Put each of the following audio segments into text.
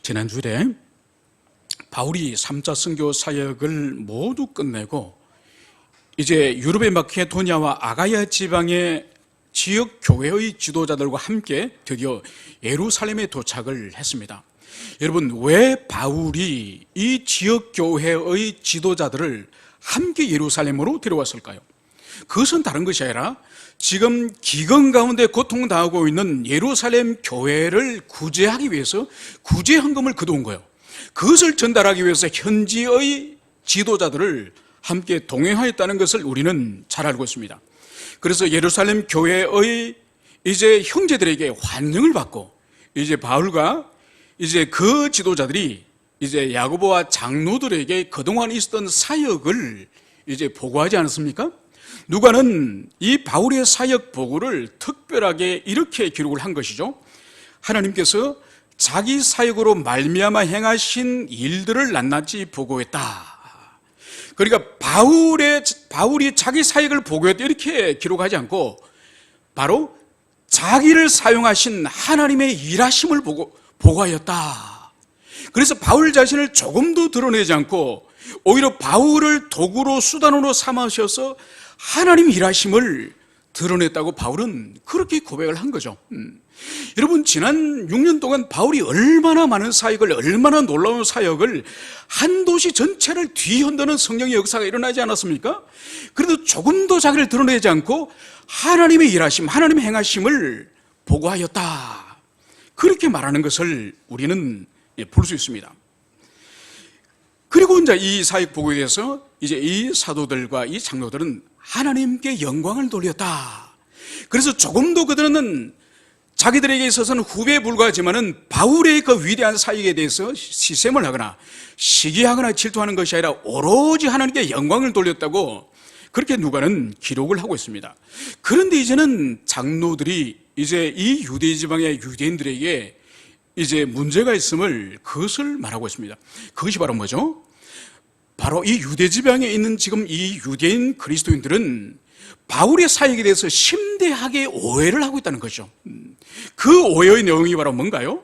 지난 주일에 바울이 3차 선교 사역을 모두 끝내고 이제 유럽의 마케도니아와 아가야 지방의 지역 교회의 지도자들과 함께 드디어 예루살렘에 도착을 했습니다. 여러분, 왜 바울이 이 지역 교회의 지도자들을 함께 예루살렘으로 데려왔을까요? 그것은 다른 것이 아니라 지금 기근 가운데 고통당하고 있는 예루살렘 교회를 구제하기 위해서 구제 헌금을 거둬온 거예요. 그것을 전달하기 위해서 현지의 지도자들을 함께 동행하였다는 것을 우리는 잘 알고 있습니다. 그래서 예루살렘 교회의 이제 형제들에게 환영을 받고 이제 바울과 이제 그 지도자들이 이제 야고보와 장로들에게 그동안 있었던 사역을 이제 보고하지 않았습니까? 누가는 이 바울의 사역 보고를 특별하게 이렇게 기록을 한 것이죠. 하나님께서 자기 사역으로 말미암아 행하신 일들을 낱낱이 보고했다. 그러니까 바울이 자기 사역을 보고했다 이렇게 기록하지 않고 바로 자기를 사용하신 하나님의 일하심을 보고하였다. 그래서 바울 자신을 조금도 드러내지 않고 오히려 바울을 도구로 수단으로 삼으셔서 하나님 일하심을 드러냈다고 바울은 그렇게 고백을 한 거죠. 여러분, 지난 6년 동안 바울이 얼마나 많은 사역을, 얼마나 놀라운 사역을, 한 도시 전체를 뒤흔드는 성령의 역사가 일어나지 않았습니까? 그래도 조금도 자기를 드러내지 않고 하나님의 일하심, 하나님의 행하심을 보고하였다. 그렇게 말하는 것을 우리는 볼 수 있습니다. 그리고 이제 이 사역 보고에 대해서 이제 이 사도들과 이 장로들은 하나님께 영광을 돌렸다. 그래서 조금도 그들은 자기들에게 있어서는 후배에 불과하지만은 바울의 그 위대한 사역에 대해서 시샘을 하거나 시기하거나 질투하는 것이 아니라 오로지 하나님께 영광을 돌렸다고 그렇게 누가는 기록을 하고 있습니다. 그런데 이제는 장로들이 이제 이 유대 지방의 유대인들에게 이제 문제가 있음을 그것을 말하고 있습니다. 그것이 바로 뭐죠? 바로 이 유대 지방에 있는 지금 이 유대인 그리스도인들은 바울의 사역에 대해서 심대하게 오해를 하고 있다는 거죠. 그 오해의 내용이 바로 뭔가요?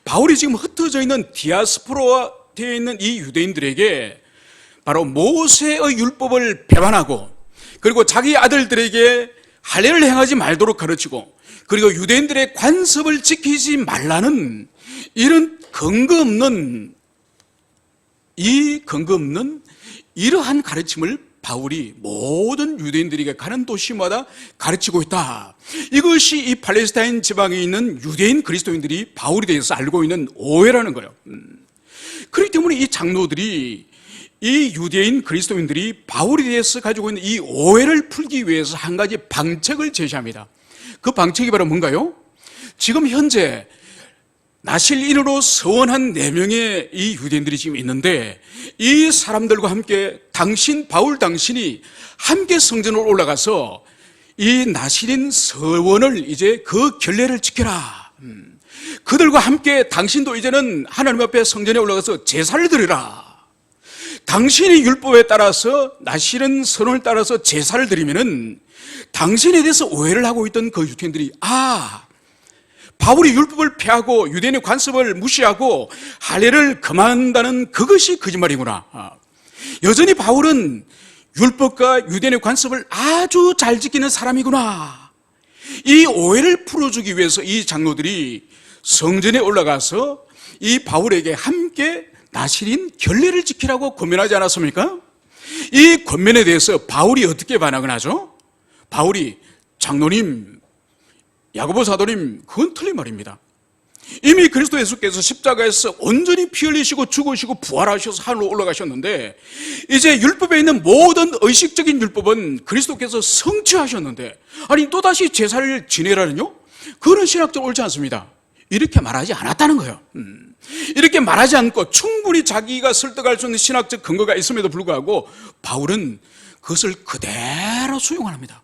바울이 지금 흩어져 있는 디아스포라 되어 있는 이 유대인들에게 바로 모세의 율법을 배반하고 그리고 자기 아들들에게 할례를 행하지 말도록 가르치고 그리고 유대인들의 관습을 지키지 말라는 이런 근거 없는 이러한 가르침을 바울이 모든 유대인들에게 가는 도시마다 가르치고 있다. 이것이 이 팔레스타인 지방에 있는 유대인 그리스도인들이 바울에 대해서 알고 있는 오해라는 거예요. 그렇기 때문에 이 장로들이 이 유대인 그리스도인들이 바울에 대해서 가지고 있는 이 오해를 풀기 위해서 한 가지 방책을 제시합니다. 그 방책이 바로 뭔가요? 지금 현재 나실인으로 서원한 4명의 이 유대인들이 지금 있는데 이 사람들과 함께 바울 당신이 함께 성전으로 올라가서 이 나실인 서원을 이제 그 결례를 지켜라. 그들과 함께 당신도 이제는 하나님 앞에 성전에 올라가서 제사를 드리라. 당신의 율법에 따라서 나실인 선언을 따라서 제사를 드리면은 당신에 대해서 오해를 하고 있던 그 유대인들이 바울이 율법을 폐하고 유대인의 관습을 무시하고 할례를 금한다는 그것이 거짓말이구나. 여전히 바울은 율법과 유대인의 관습을 아주 잘 지키는 사람이구나. 이 오해를 풀어주기 위해서 이 장로들이 성전에 올라가서 이 바울에게 함께 나실인 결례를 지키라고 권면하지 않았습니까? 이 권면에 대해서 바울이 어떻게 반응을 하죠? 바울이 장로님, 야고보 사도님, 그건 틀린 말입니다. 이미 그리스도 예수께서 십자가에서 온전히 피 흘리시고 죽으시고 부활하셔서 하늘로 올라가셨는데 이제 율법에 있는 모든 의식적인 율법은 그리스도께서 성취하셨는데 아니 또다시 제사를 지내라는요? 그거는 신학적으로 옳지 않습니다. 이렇게 말하지 않았다는 거예요. 이렇게 말하지 않고 충분히 자기가 설득할 수 있는 신학적 근거가 있음에도 불구하고 바울은 그것을 그대로 수용합니다.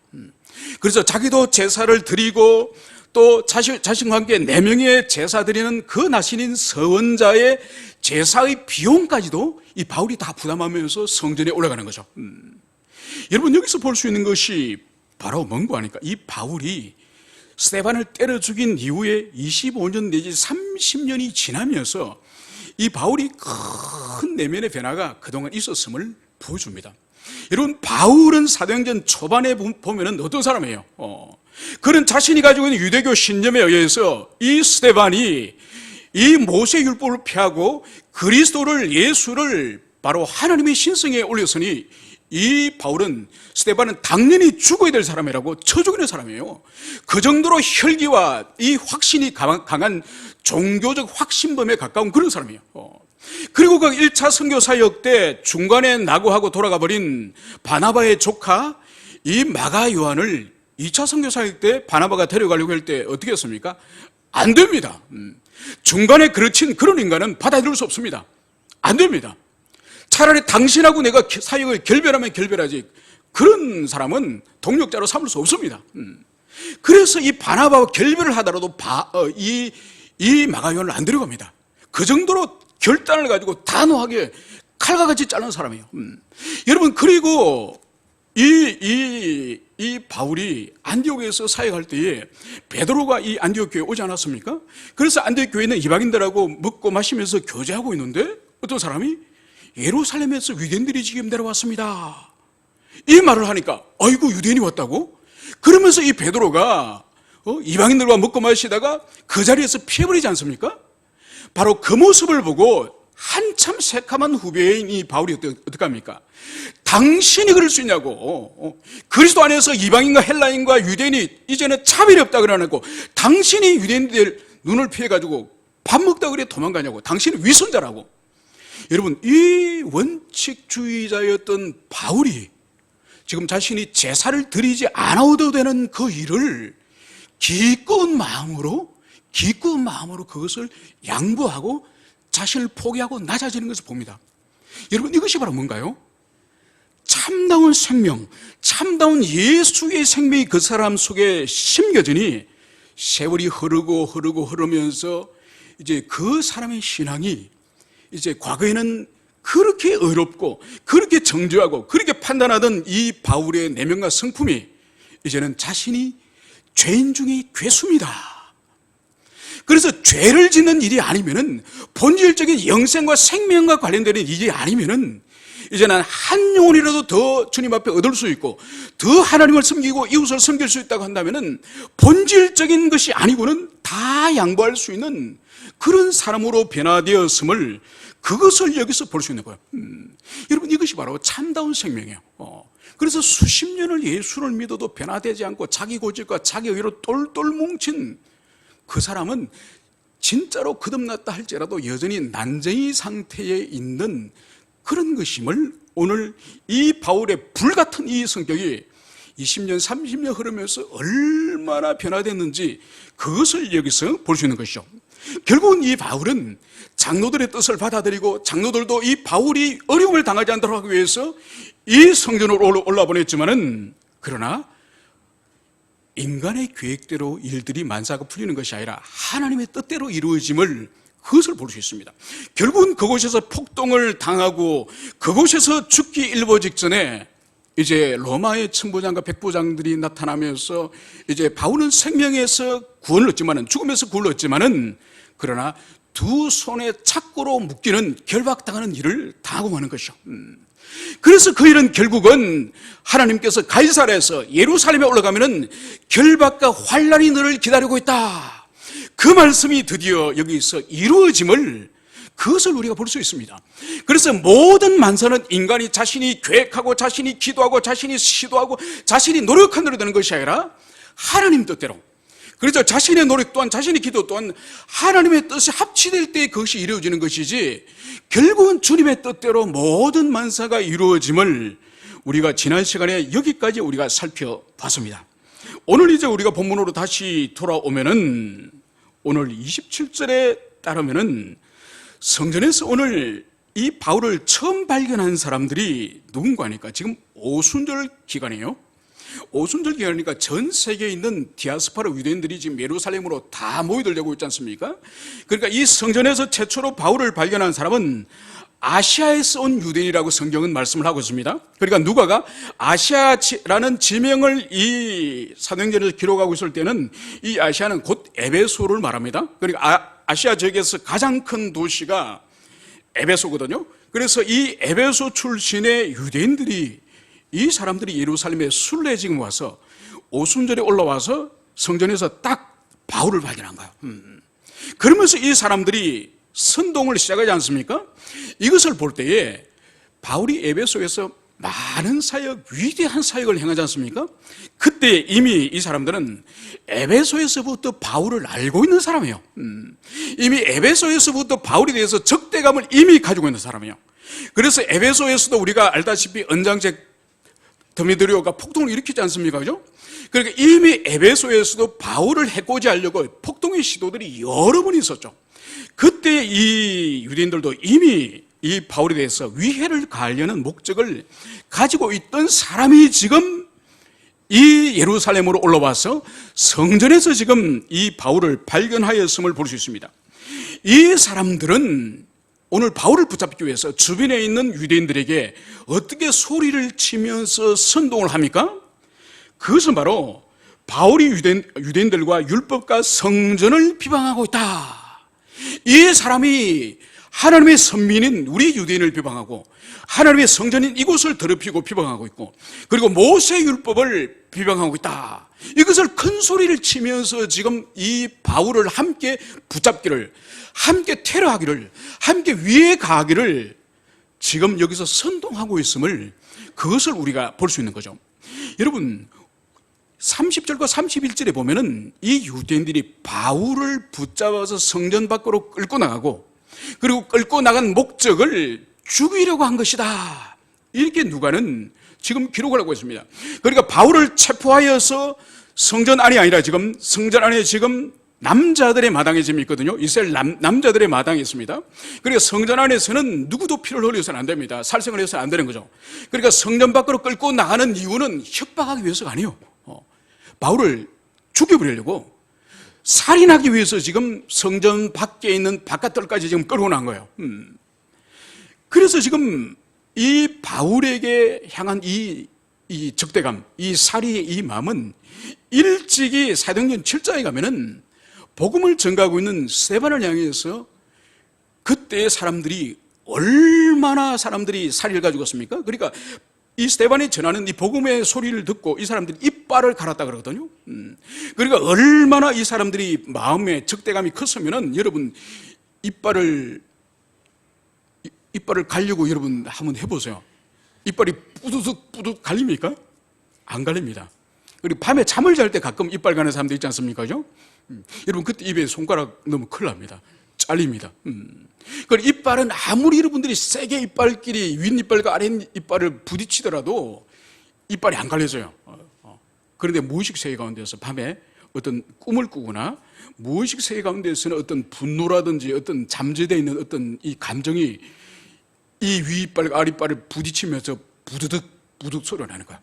그래서 자기도 제사를 드리고 또 자신과 함께 4명의 제사 드리는 그 나신인 서원자의 제사의 비용까지도 이 바울이 다 부담하면서 성전에 올라가는 거죠. 여러분, 여기서 볼 수 있는 것이 바로 뭔가 하니까 이 바울이 스데반을 때려 죽인 이후에 25년 내지 30년이 지나면서 이 바울이 큰 내면의 변화가 그동안 있었음을 보여줍니다. 여러분, 바울은 사도행전 초반에 보면은 어떤 사람이에요? 그는 자신이 가지고 있는 유대교 신념에 의해서 이 스데반이 이 모세율법을 폐하고 그리스도를, 예수를 바로 하나님의 신성에 올렸으니 이 바울은, 스데반은 당연히 죽어야 될 사람이라고 쳐 죽이는 사람이에요. 그 정도로 혈기와 이 확신이 강한 종교적 확신범에 가까운 그런 사람이에요. 그리고 그 1차 선교 사역 때 중간에 낙오하고 돌아가 버린 바나바의 조카 이 마가 요한을 2차 선교 사역 때 바나바가 데려가려고 할 때 어떻게 했습니까? 안 됩니다. 중간에 그르친 그런 인간은 받아들일 수 없습니다. 안 됩니다. 차라리 당신하고 내가 사역을 결별하면 결별하지, 그런 사람은 동력자로 삼을 수 없습니다. 그래서 이 바나바와 결별을 하더라도 이 마가 요한을 안 데려갑니다. 그 정도로 결단을 가지고 단호하게 칼과 같이 자른 사람이에요. 여러분, 그리고 이 바울이 안디옥에서 사역할 때에 베드로가 이 안디옥 교회에 오지 않았습니까? 그래서 안디옥 교회는 이방인들하고 먹고 마시면서 교제하고 있는데 어떤 사람이 예루살렘에서 유대인들이 지금 내려왔습니다, 이 말을 하니까 아이고, 유대인이 왔다고? 그러면서 이 베드로가 이방인들과 먹고 마시다가 그 자리에서 피해버리지 않습니까? 바로 그 모습을 보고 한참 새카만 후배인 이 바울이 어떻게 합니까? 당신이 그럴 수 있냐고, 그리스도 안에서 이방인과 헬라인과 유대인이 이제는 차별이 없다 그러고, 당신이 유대인들 눈을 피해가지고 밥 먹다 그래 도망가냐고, 당신은 위선자라고. 여러분, 이 원칙주의자였던 바울이 지금 자신이 제사를 드리지 않아도 되는 그 일을 기꺼운 마음으로 그것을 양보하고 자신을 포기하고 낮아지는 것을 봅니다. 여러분, 이것이 바로 뭔가요? 참다운 생명, 참다운 예수의 생명이 그 사람 속에 심겨지니 세월이 흐르면서 이제 그 사람의 신앙이 이제 과거에는 그렇게 의롭고 그렇게 정죄하고 그렇게 판단하던 이 바울의 내면과 성품이 이제는 자신이 죄인 중에 괴수입니다. 그래서 죄를 짓는 일이 아니면은, 본질적인 영생과 생명과 관련되는 일이 아니면은 이제는 한 영혼이라도 더 주님 앞에 얻을 수 있고 더 하나님을 섬기고 이웃을 섬길 수 있다고 한다면은 본질적인 것이 아니고는 다 양보할 수 있는 그런 사람으로 변화되었음을, 그것을 여기서 볼 수 있는 거예요. 여러분, 이것이 바로 참다운 생명이에요. 그래서 수십 년을 예수를 믿어도 변화되지 않고 자기 고집과 자기 의로 똘똘 뭉친 그 사람은 진짜로 거듭났다 할지라도 여전히 난쟁이 상태에 있는 그런 것임을, 오늘 이 바울의 불같은 이 성격이 20년, 30년 흐르면서 얼마나 변화됐는지 그것을 여기서 볼 수 있는 것이죠. 결국은 이 바울은 장로들의 뜻을 받아들이고, 장로들도 이 바울이 어려움을 당하지 않도록 하기 위해서 이 성전으로 올라보냈지만은, 그러나 인간의 계획대로 일들이 만사가 풀리는 것이 아니라 하나님의 뜻대로 이루어짐을, 그것을 볼 수 있습니다. 결국은 그곳에서 폭동을 당하고 그곳에서 죽기 일보 직전에 이제 로마의 천부장과 백부장들이 나타나면서 이제 바울은 생명에서 구원을 얻지만은, 죽음에서 구원을 얻지만은, 그러나 두 손에 착고로 묶이는 결박당하는 일을 당하고 마는 것이죠. 그래서 그 일은 결국은 하나님께서 가이사랴에서 예루살렘에 올라가면은 결박과 환란이 너를 기다리고 있다, 그 말씀이 드디어 여기서 이루어짐을, 그것을 우리가 볼 수 있습니다. 그래서 모든 만사는 인간이 자신이 계획하고 자신이 기도하고 자신이 시도하고 자신이 노력한 대로 되는 것이 아니라 하나님 뜻대로, 그래서 자신의 노력 또한 자신의 기도 또한 하나님의 뜻이 합치될 때 그것이 이루어지는 것이지, 결국은 주님의 뜻대로 모든 만사가 이루어짐을 우리가 지난 시간에 여기까지 우리가 살펴봤습니다. 오늘 이제 우리가 본문으로 다시 돌아오면은, 오늘 27절에 따르면은 성전에서 오늘 이 바울을 처음 발견한 사람들이 누군가니까, 지금 오순절 기간이에요. 오순절 기간이니까 전 세계에 있는 디아스포라 유대인들이 지금 예루살렘으로 다 모여들려고 있지 않습니까? 그러니까 이 성전에서 최초로 바울을 발견한 사람은 아시아에서 온 유대인이라고 성경은 말씀을 하고 있습니다. 그러니까 누가가 아시아라는 지명을 이 사도행전에서 기록하고 있을 때는 이 아시아는 곧 에베소를 말합니다. 그러니까 아시아 지역에서 가장 큰 도시가 에베소거든요. 그래서 이 에베소 출신의 유대인들이, 이 사람들이 예루살렘에 순례 지금 와서 오순절에 올라와서 성전에서 딱 바울을 발견한 거예요. 그러면서 이 사람들이 선동을 시작하지 않습니까? 이것을 볼 때에 바울이 에베소에서 많은 사역, 위대한 사역을 행하지 않습니까? 그때 이미 이 사람들은 에베소에서부터 바울을 알고 있는 사람이에요. 이미 에베소에서부터 바울에 대해서 적대감을 이미 가지고 있는 사람이에요. 그래서 에베소에서도 우리가 알다시피 언장제 드미드리오가 폭동을 일으키지 않습니까? 그죠? 그러니까 이미 에베소에서도 바울을 해코지하려고 폭동의 시도들이 여러 번 있었죠. 그때 이 유대인들도 이미 이 바울에 대해서 위해를 가하려는 목적을 가지고 있던 사람이 지금 이 예루살렘으로 올라와서 성전에서 지금 이 바울을 발견하였음을 볼 수 있습니다. 이 사람들은 오늘 바울을 붙잡기 위해서 주변에 있는 유대인들에게 어떻게 소리를 치면서 선동을 합니까? 그것은 바로 바울이 유대인들과 율법과 성전을 비방하고 있다. 이 사람이 하나님의 선민인 우리 유대인을 비방하고 하나님의 성전인 이곳을 더럽히고 비방하고 있고, 그리고 모세 율법을 비방하고 있다. 이것을 큰 소리를 치면서 지금 이 바울을 함께 붙잡기를, 함께 테러하기를, 함께 위해 가하기를 지금 여기서 선동하고 있음을, 그것을 우리가 볼 수 있는 거죠. 여러분, 30절과 31절에 보면은 이 유대인들이 바울을 붙잡아서 성전 밖으로 끌고 나가고, 그리고 끌고 나간 목적을 죽이려고 한 것이다, 이렇게 누가는 지금 기록을 하고 있습니다. 그러니까 바울을 체포하여서 성전 안이 아니라 지금 성전 안에 지금 남자들의 마당이 지금 있거든요. 이스라엘 남자들의 마당이 있습니다. 그러니까 성전 안에서는 누구도 피를 흘려서는 안 됩니다. 살생을 해서는 안 되는 거죠. 그러니까 성전 밖으로 끌고 나가는 이유는 협박하기 위해서가 아니에요. 바울을 죽여버리려고, 살인하기 위해서 지금 성전 밖에 있는 바깥들까지 지금 끌고 난 거예요. 그래서 지금 이 바울에게 향한 이 적대감, 이 살이의 이 마음은 일찍이 사도행전 7장에 가면은 복음을 전가하고 있는 스데반을 향해서 그때 사람들이 얼마나 사람들이 살이를 가지고 있습니까? 그러니까 이 스데반이 전하는 이 복음의 소리를 듣고 이 사람들이 이빨을 갈았다 그러거든요. 그러니까 얼마나 이 사람들이 마음에 적대감이 컸으면은, 여러분 이빨을 갈려고 여러분 한번 해보세요. 이빨이 뿌듯 갈립니까? 안 갈립니다. 그리고 밤에 잠을 잘 때 가끔 이빨 가는 사람도 있지 않습니까? 그죠? 여러분 그때 입에 손가락 넣으면 큰일 납니다. 잘립니다. 그리고 이빨은 아무리 여러분들이 세게 이빨끼리 윗이빨과 아랫이빨을 부딪히더라도 이빨이 안 갈려져요. 그런데 무의식 세계 가운데서 밤에 어떤 꿈을 꾸거나 무의식 세계 가운데서는 어떤 분노라든지 어떤 잠재되어 있는 어떤 이 감정이 이 윗이빨과 아랫이빨을 부딪히면서 부드득 소리가 나는 거야.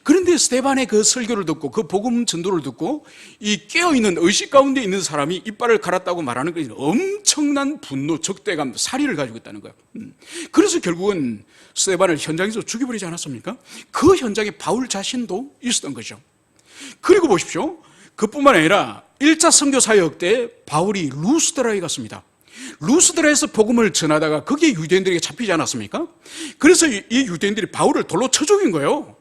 그런데 스데반의 그 설교를 듣고 그 복음 전도를 듣고 이 깨어있는 의식 가운데 있는 사람이 이빨을 갈았다고 말하는 것이 엄청난 분노, 적대감, 살이를 가지고 있다는 거예요. 그래서 결국은 스데반을 현장에서 죽여버리지 않았습니까? 그 현장에 바울 자신도 있었던 거죠. 그리고 보십시오, 그뿐만 아니라 1차 선교 사역 때 바울이 루스드라에 갔습니다. 루스드라에서 복음을 전하다가 거기에 유대인들에게 잡히지 않았습니까? 그래서 이 유대인들이 바울을 돌로 쳐 죽인 거예요.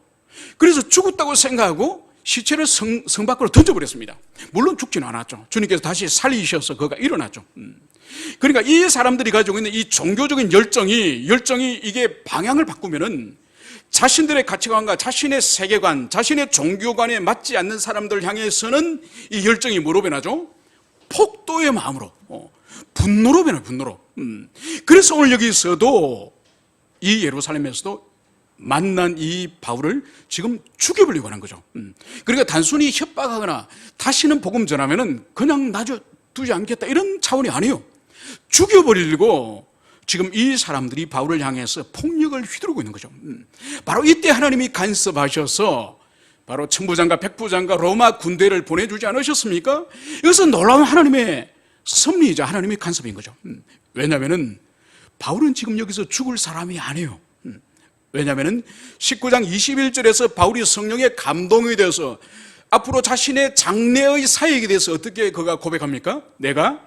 그래서 죽었다고 생각하고 시체를 성 밖으로 던져버렸습니다. 물론 죽지는 않았죠. 주님께서 다시 살리셔서 그가 일어났죠. 그러니까 이 사람들이 가지고 있는 이 종교적인 열정이 이게 방향을 바꾸면은 자신들의 가치관과 자신의 세계관, 자신의 종교관에 맞지 않는 사람들 향해서는 이 열정이 뭐로 변하죠? 폭도의 마음으로, 분노로 변해요. 분노로. 그래서 오늘 여기서도 이 예루살렘에서도 만난 이 바울을 지금 죽여버리고 하는 거죠. 그러니까 단순히 협박하거나 다시는 복음 전하면은 그냥 놔두지 않겠다 이런 차원이 아니에요. 죽여버리려고 지금 이 사람들이 바울을 향해서 폭력을 휘두르고 있는 거죠. 바로 이때 하나님이 간섭하셔서 바로 천부장과 백부장과 로마 군대를 보내주지 않으셨습니까? 이것은 놀라운 하나님의 섭리이자 하나님의 간섭인 거죠. 왜냐하면 바울은 지금 여기서 죽을 사람이 아니에요. 왜냐하면 19장 21절에서 바울이 성령의 감동에 대해서 앞으로 자신의 장래의 사역에 대해서 어떻게 그가 고백합니까? 내가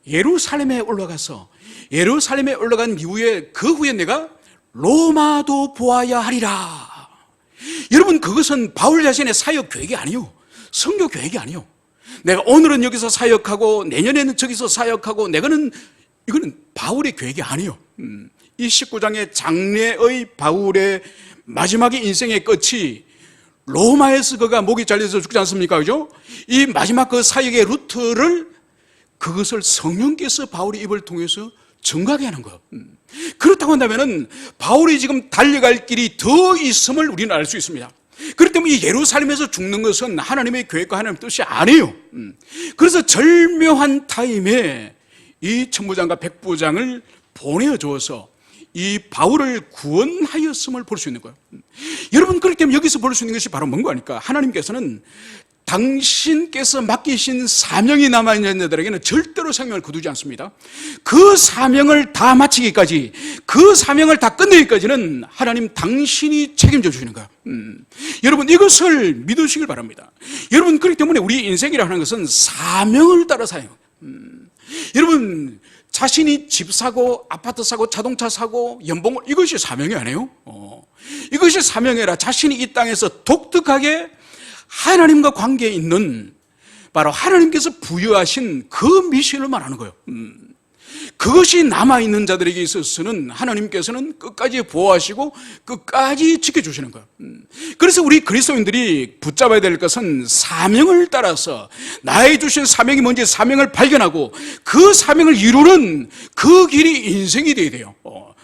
예루살렘에 올라가서 예루살렘에 올라간 이후에 그 후에 내가 로마도 보아야 하리라. 여러분, 그것은 바울 자신의 사역 계획이 아니요, 선교 계획이 아니요. 내가 오늘은 여기서 사역하고 내년에는 저기서 사역하고 이거는 바울의 계획이 아니요. 이 19장의 장래의 바울의 마지막의 인생의 끝이 로마에서 그가 목이 잘려서 죽지 않습니까? 그죠? 이 마지막 그 사역의 루트를, 그것을 성령께서 바울의 입을 통해서 정하게 하는 거예요. 그렇다고 한다면은 바울이 지금 달려갈 길이 더 있음을 우리는 알 수 있습니다. 그렇기 때문에 이 예루살렘에서 죽는 것은 하나님의 계획과 하나님의 뜻이 아니에요. 그래서 절묘한 타임에 이 천부장과 백부장을 보내어줘서 이 바울을 구원하였음을 볼 수 있는 거예요. 여러분, 그렇기 때문에 여기서 볼 수 있는 것이 바로 뭔가 하니까, 하나님께서는 당신께서 맡기신 사명이 남아있는 자들에게는 절대로 생명을 거두지 않습니다. 그 사명을 다 마치기까지, 그 사명을 다 끝내기까지는 하나님 당신이 책임져 주시는 거예요. 여러분, 이것을 믿으시길 바랍니다. 여러분, 그렇기 때문에 우리 인생이라고 하는 것은 사명을 따라 사요. 여러분, 자신이 집 사고 아파트 사고 자동차 사고 연봉을, 이것이 사명이 아니에요. 이것이 사명이라 자신이 이 땅에서 독특하게 하나님과 관계에 있는, 바로 하나님께서 부여하신 그 미션을 말하는 거예요. 그것이 남아있는 자들에게 있어서는 하나님께서는 끝까지 보호하시고 끝까지 지켜주시는 거예요. 그래서 우리 그리스도인들이 붙잡아야 될 것은 사명을 따라서 나의 주신 사명이 뭔지 사명을 발견하고 그 사명을 이루는 그 길이 인생이 돼야 돼요.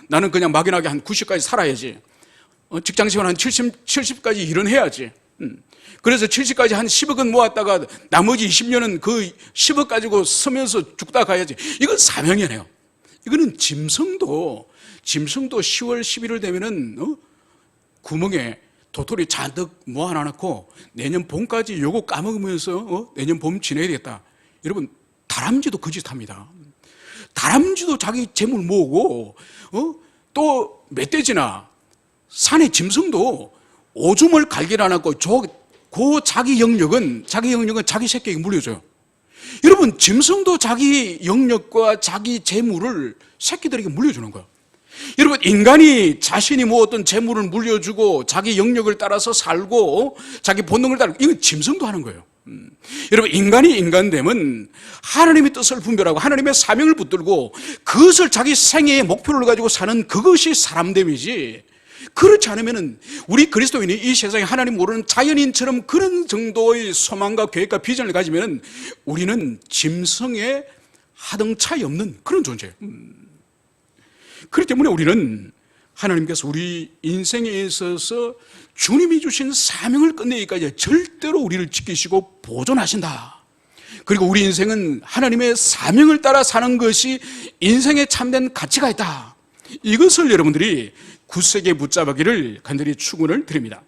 나는 그냥 막연하게 한 90까지 살아야지, 직장생활 한 70까지 일은 해야지, 그래서 70까지 한 10억은 모았다가 나머지 20년은 그 10억 가지고 서면서 죽다 가야지. 이건 사명이 아니에요. 이거는 짐승도 10월 11월 되면은 구멍에 도토리 잔뜩 모아놔놓고 내년 봄까지 요거 까먹으면서 내년 봄 지내야 되겠다. 여러분, 다람쥐도 그 짓 합니다. 다람쥐도 자기 재물 모으고 또 멧돼지나 산의 짐승도 오줌을 갈길 안 하고 그 자기 영역은 자기 새끼에게 물려줘요. 여러분, 짐승도 자기 영역과 자기 재물을 새끼들에게 물려주는 거예요. 여러분, 인간이 자신이 모았던 재물을 물려주고 자기 영역을 따라서 살고 자기 본능을 따르고, 이건 짐승도 하는 거예요. 여러분, 인간이 인간되면 하나님의 뜻을 분별하고 하나님의 사명을 붙들고 그것을 자기 생애의 목표를 가지고 사는, 그것이 사람됨이지, 그렇지 않으면 우리 그리스도인이 이 세상에 하나님 모르는 자연인처럼 그런 정도의 소망과 계획과 비전을 가지면 우리는 짐승에 하등 차이 없는 그런 존재예요. 그렇기 때문에 우리는 하나님께서 우리 인생에 있어서 주님이 주신 사명을 끝내기까지 절대로 우리를 지키시고 보존하신다. 그리고 우리 인생은 하나님의 사명을 따라 사는 것이 인생에 참된 가치가 있다. 이것을 여러분들이 굳세게 붙잡기를 간절히 축원을 드립니다.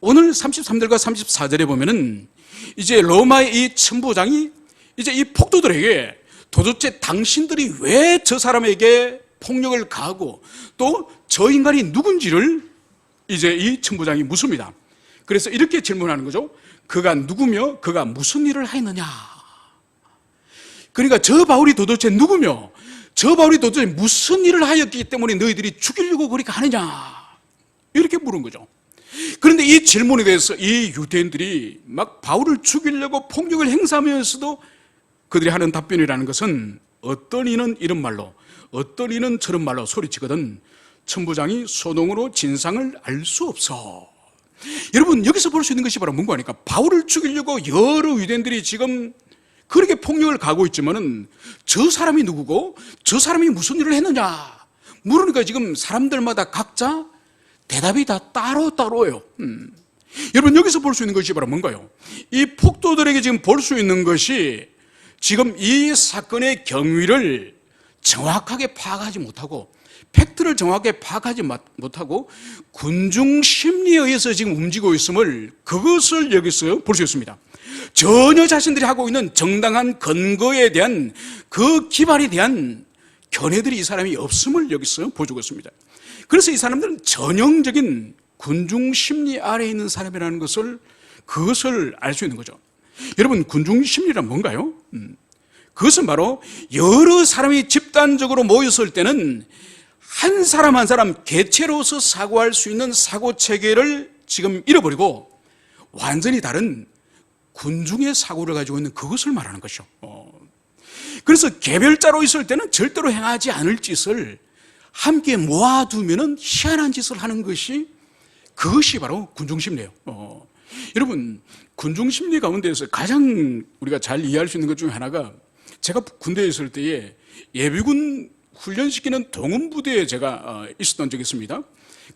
오늘 33절과 34절에 보면은 이제 로마의 이 천부장이 이제 이 폭도들에게 도대체 당신들이 왜 저 사람에게 폭력을 가하고 또 저 인간이 누군지를 이제 이 천부장이 묻습니다. 그래서 이렇게 질문하는 거죠. 그가 누구며 그가 무슨 일을 하였느냐. 그러니까 저 바울이 도대체 누구며 저 바울이 도대체 무슨 일을 하였기 때문에 너희들이 죽이려고 그렇게 하느냐, 이렇게 물은 거죠. 그런데 이 질문에 대해서 이 유대인들이 막 바울을 죽이려고 폭력을 행사하면서도 그들이 하는 답변이라는 것은, 어떤 이는 이런 말로 어떤 이는 저런 말로 소리치거든 천부장이 소동으로 진상을 알 수 없어. 여러분, 여기서 볼 수 있는 것이 바로 뭔가 하니까, 바울을 죽이려고 여러 유대인들이 지금 그렇게 폭력을 가하고 있지만은 저 사람이 누구고 저 사람이 무슨 일을 했느냐 물으니까 지금 사람들마다 각자 대답이 다 따로따로예요. 여러분, 여기서 볼 수 있는 것이 바로 뭔가요? 이 폭도들에게 지금 볼 수 있는 것이, 지금 이 사건의 경위를 정확하게 파악하지 못하고 팩트를 정확하게 파악하지 못하고 군중 심리에 의해서 지금 움직이고 있음을, 그것을 여기서 볼 수 있습니다. 전혀 자신들이 하고 있는 정당한 근거에 대한 그 기반에 대한 견해들이 이 사람이 없음을 여기서 보여주고 있습니다. 그래서 이 사람들은 전형적인 군중 심리 아래에 있는 사람이라는 것을, 그것을 알 수 있는 거죠. 여러분, 군중 심리란 뭔가요? 그것은 바로 여러 사람이 집단적으로 모였을 때는 한 사람 한 사람 개체로서 사고할 수 있는 사고 체계를 지금 잃어버리고 완전히 다른 군중의 사고를 가지고 있는 그것을 말하는 것이죠. 그래서 개별자로 있을 때는 절대로 행하지 않을 짓을 함께 모아두면은 희한한 짓을 하는 것이, 그것이 바로 군중심리예요. 여러분, 군중심리 가운데에서 가장 우리가 잘 이해할 수 있는 것 중에 하나가, 제가 군대에 있을 때에 예비군 훈련시키는 동원부대에 제가 있었던 적이 있습니다.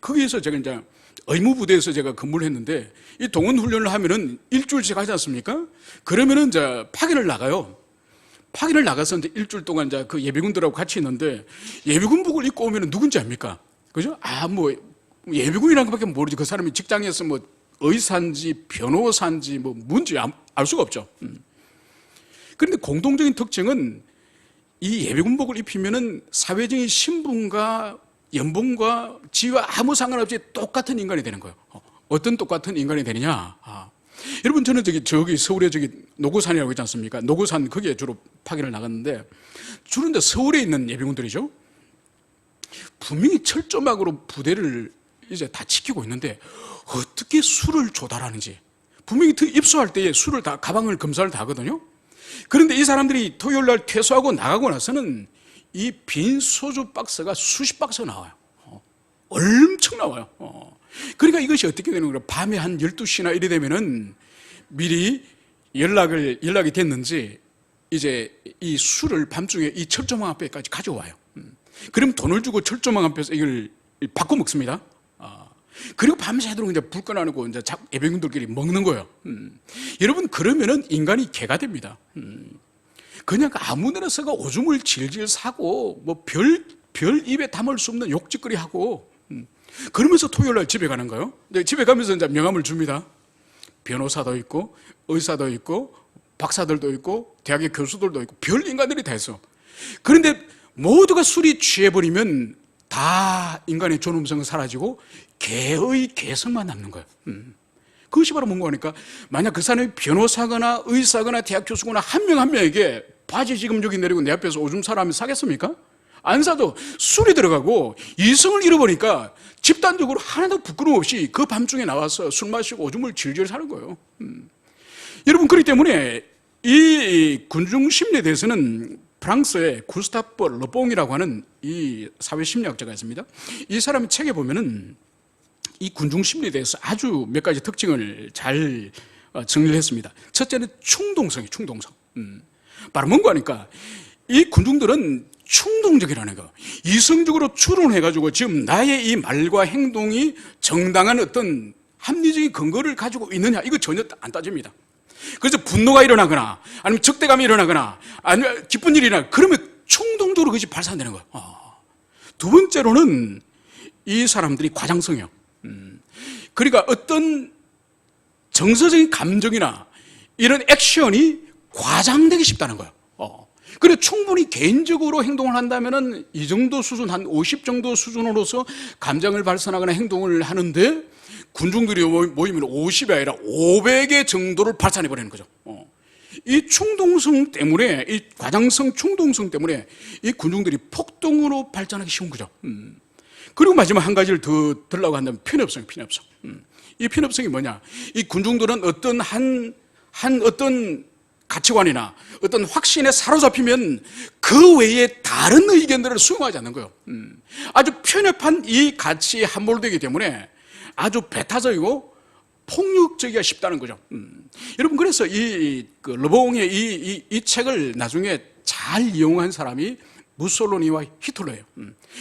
거기에서 제가 이제 의무부대에서 제가 근무를 했는데, 이 동원훈련을 하면은 일주일씩 하지 않습니까? 그러면은 이제 파견을 나가요. 파견을 나가서 이제 일주일 동안 이제 그 예비군들하고 같이 있는데, 예비군복을 입고 오면은 누군지 압니까? 그죠? 뭐, 예비군이라는 것밖에 모르지. 그 사람이 직장에서 뭐, 의사인지, 변호사인지, 뭐, 뭔지 알 수가 없죠. 그런데 공통적인 특징은 이 예비군복을 입히면은 사회적인 신분과 연봉과 지위와 아무 상관없이 똑같은 인간이 되는 거예요. 어떤 똑같은 인간이 되느냐? 여러분, 저는 저기 서울에 노구산이라고 있지 않습니까? 노구산, 거기에 주로 파견을 나갔는데, 주로 이제 서울에 있는 예비군들이죠. 분명히 철조망으로 부대를 이제 다 지키고 있는데, 어떻게 술을 조달하는지. 분명히 입소할 때에 술을 다, 가방을 검사를 다 하거든요. 그런데 이 사람들이 토요일 날 퇴소하고 나가고 나서는 이 빈 소주 박스가 수십 박스가 나와요. 엄청 나와요. 그러니까 이것이 어떻게 되는 거예요? 밤에 한 12시나 이래 되면은 미리 연락이 됐는지 이제 이 술을 밤중에 이 철조망 앞에까지 가져와요. 그럼 돈을 주고 철조망 앞에서 이걸 바꿔 먹습니다. 그리고 밤새도록 이제 불 꺼놔놓고 이제 예비군들끼리 먹는 거예요. 여러분, 그러면은 인간이 개가 됩니다. 그냥 아무 데나서가 오줌을 질질 사고, 뭐 별 입에 담을 수 없는 욕짓거리 하고, 그러면서 토요일 날 집에 가는 거예요. 집에 가면서 이제 명함을 줍니다. 변호사도 있고, 의사도 있고, 박사들도 있고, 대학의 교수들도 있고, 별 인간들이 다 있어. 그런데 모두가 술이 취해버리면 다 인간의 존엄성은 사라지고 개의 개성만 남는 거예요. 그것이 바로 뭔가 하니까, 만약 그 사람이 변호사거나 의사거나 대학 교수거나 한 명 한 명에게 바지 지금 여기 내리고 내 앞에서 오줌 사라면 사겠습니까? 안 사도 술이 들어가고 이성을 잃어버리니까 집단적으로 하나도 부끄러움 없이 그 밤중에 나와서 술 마시고 오줌을 질질 사는 거예요. 여러분, 그렇기 때문에 이 군중심리에 대해서는 프랑스의 구스타프 르봉이라고 하는 이 사회심리학자가 있습니다. 이 사람의 책에 보면은 이 군중심리에 대해서 아주 몇 가지 특징을 잘 정리를 했습니다. 첫째는 충동성. 바로 뭔가 하니까 이 군중들은 충동적이라는 거, 이성적으로 추론해가지고 지금 나의 이 말과 행동이 정당한 어떤 합리적인 근거를 가지고 있느냐, 이거 전혀 안 따집니다. 그래서 분노가 일어나거나 아니면 적대감이 일어나거나 아니면 기쁜 일이 일어나거나 그러면 충동적으로 그것이 발산되는 거예요. 두 번째로는 이 사람들이 과장성이에요. 그러니까 어떤 정서적인 감정이나 이런 액션이 과장되기 쉽다는 거예요. 그래, 충분히 개인적으로 행동을 한다면은 이 정도 수준, 한 50 정도 수준으로서 감정을 발산하거나 행동을 하는데, 군중들이 모이면 50이 아니라 500의 정도를 발산해버리는 거죠. 이 충동성 때문에, 이 과장성 충동성 때문에 이 군중들이 폭동으로 발전하기 쉬운 거죠. 그리고 마지막 한 가지를 더 들라고 한다면 편협성. 이 편협성이 뭐냐? 이 군중들은 어떤 어떤 가치관이나 어떤 확신에 사로잡히면 그 외에 다른 의견들을 수용하지 않는 거예요. 아주 편협한 이 가치에 함몰되기 때문에 아주 배타적이고 폭력적이기가 쉽다는 거죠. 여러분, 그래서 그 르봉의 이 책을 나중에 잘 이용한 사람이 무솔로니와 히틀러예요.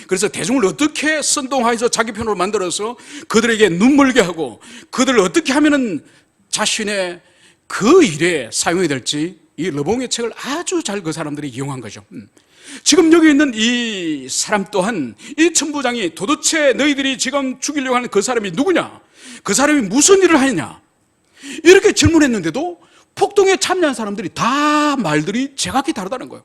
그래서 대중을 어떻게 선동해서 자기 편으로 만들어서 그들에게 눈멀게 하고 그들을 어떻게 하면은 자신의 그 일에 사용이 될지 이 르봉의 책을 아주 잘 그 사람들이 이용한 거죠. 지금 여기 있는 이 사람 또한 이 천부장이 도대체 너희들이 지금 죽이려고 하는 그 사람이 누구냐? 그 사람이 무슨 일을 하느냐? 이렇게 질문했는데도 폭동에 참여한 사람들이 다 말들이 제각기 다르다는 거예요.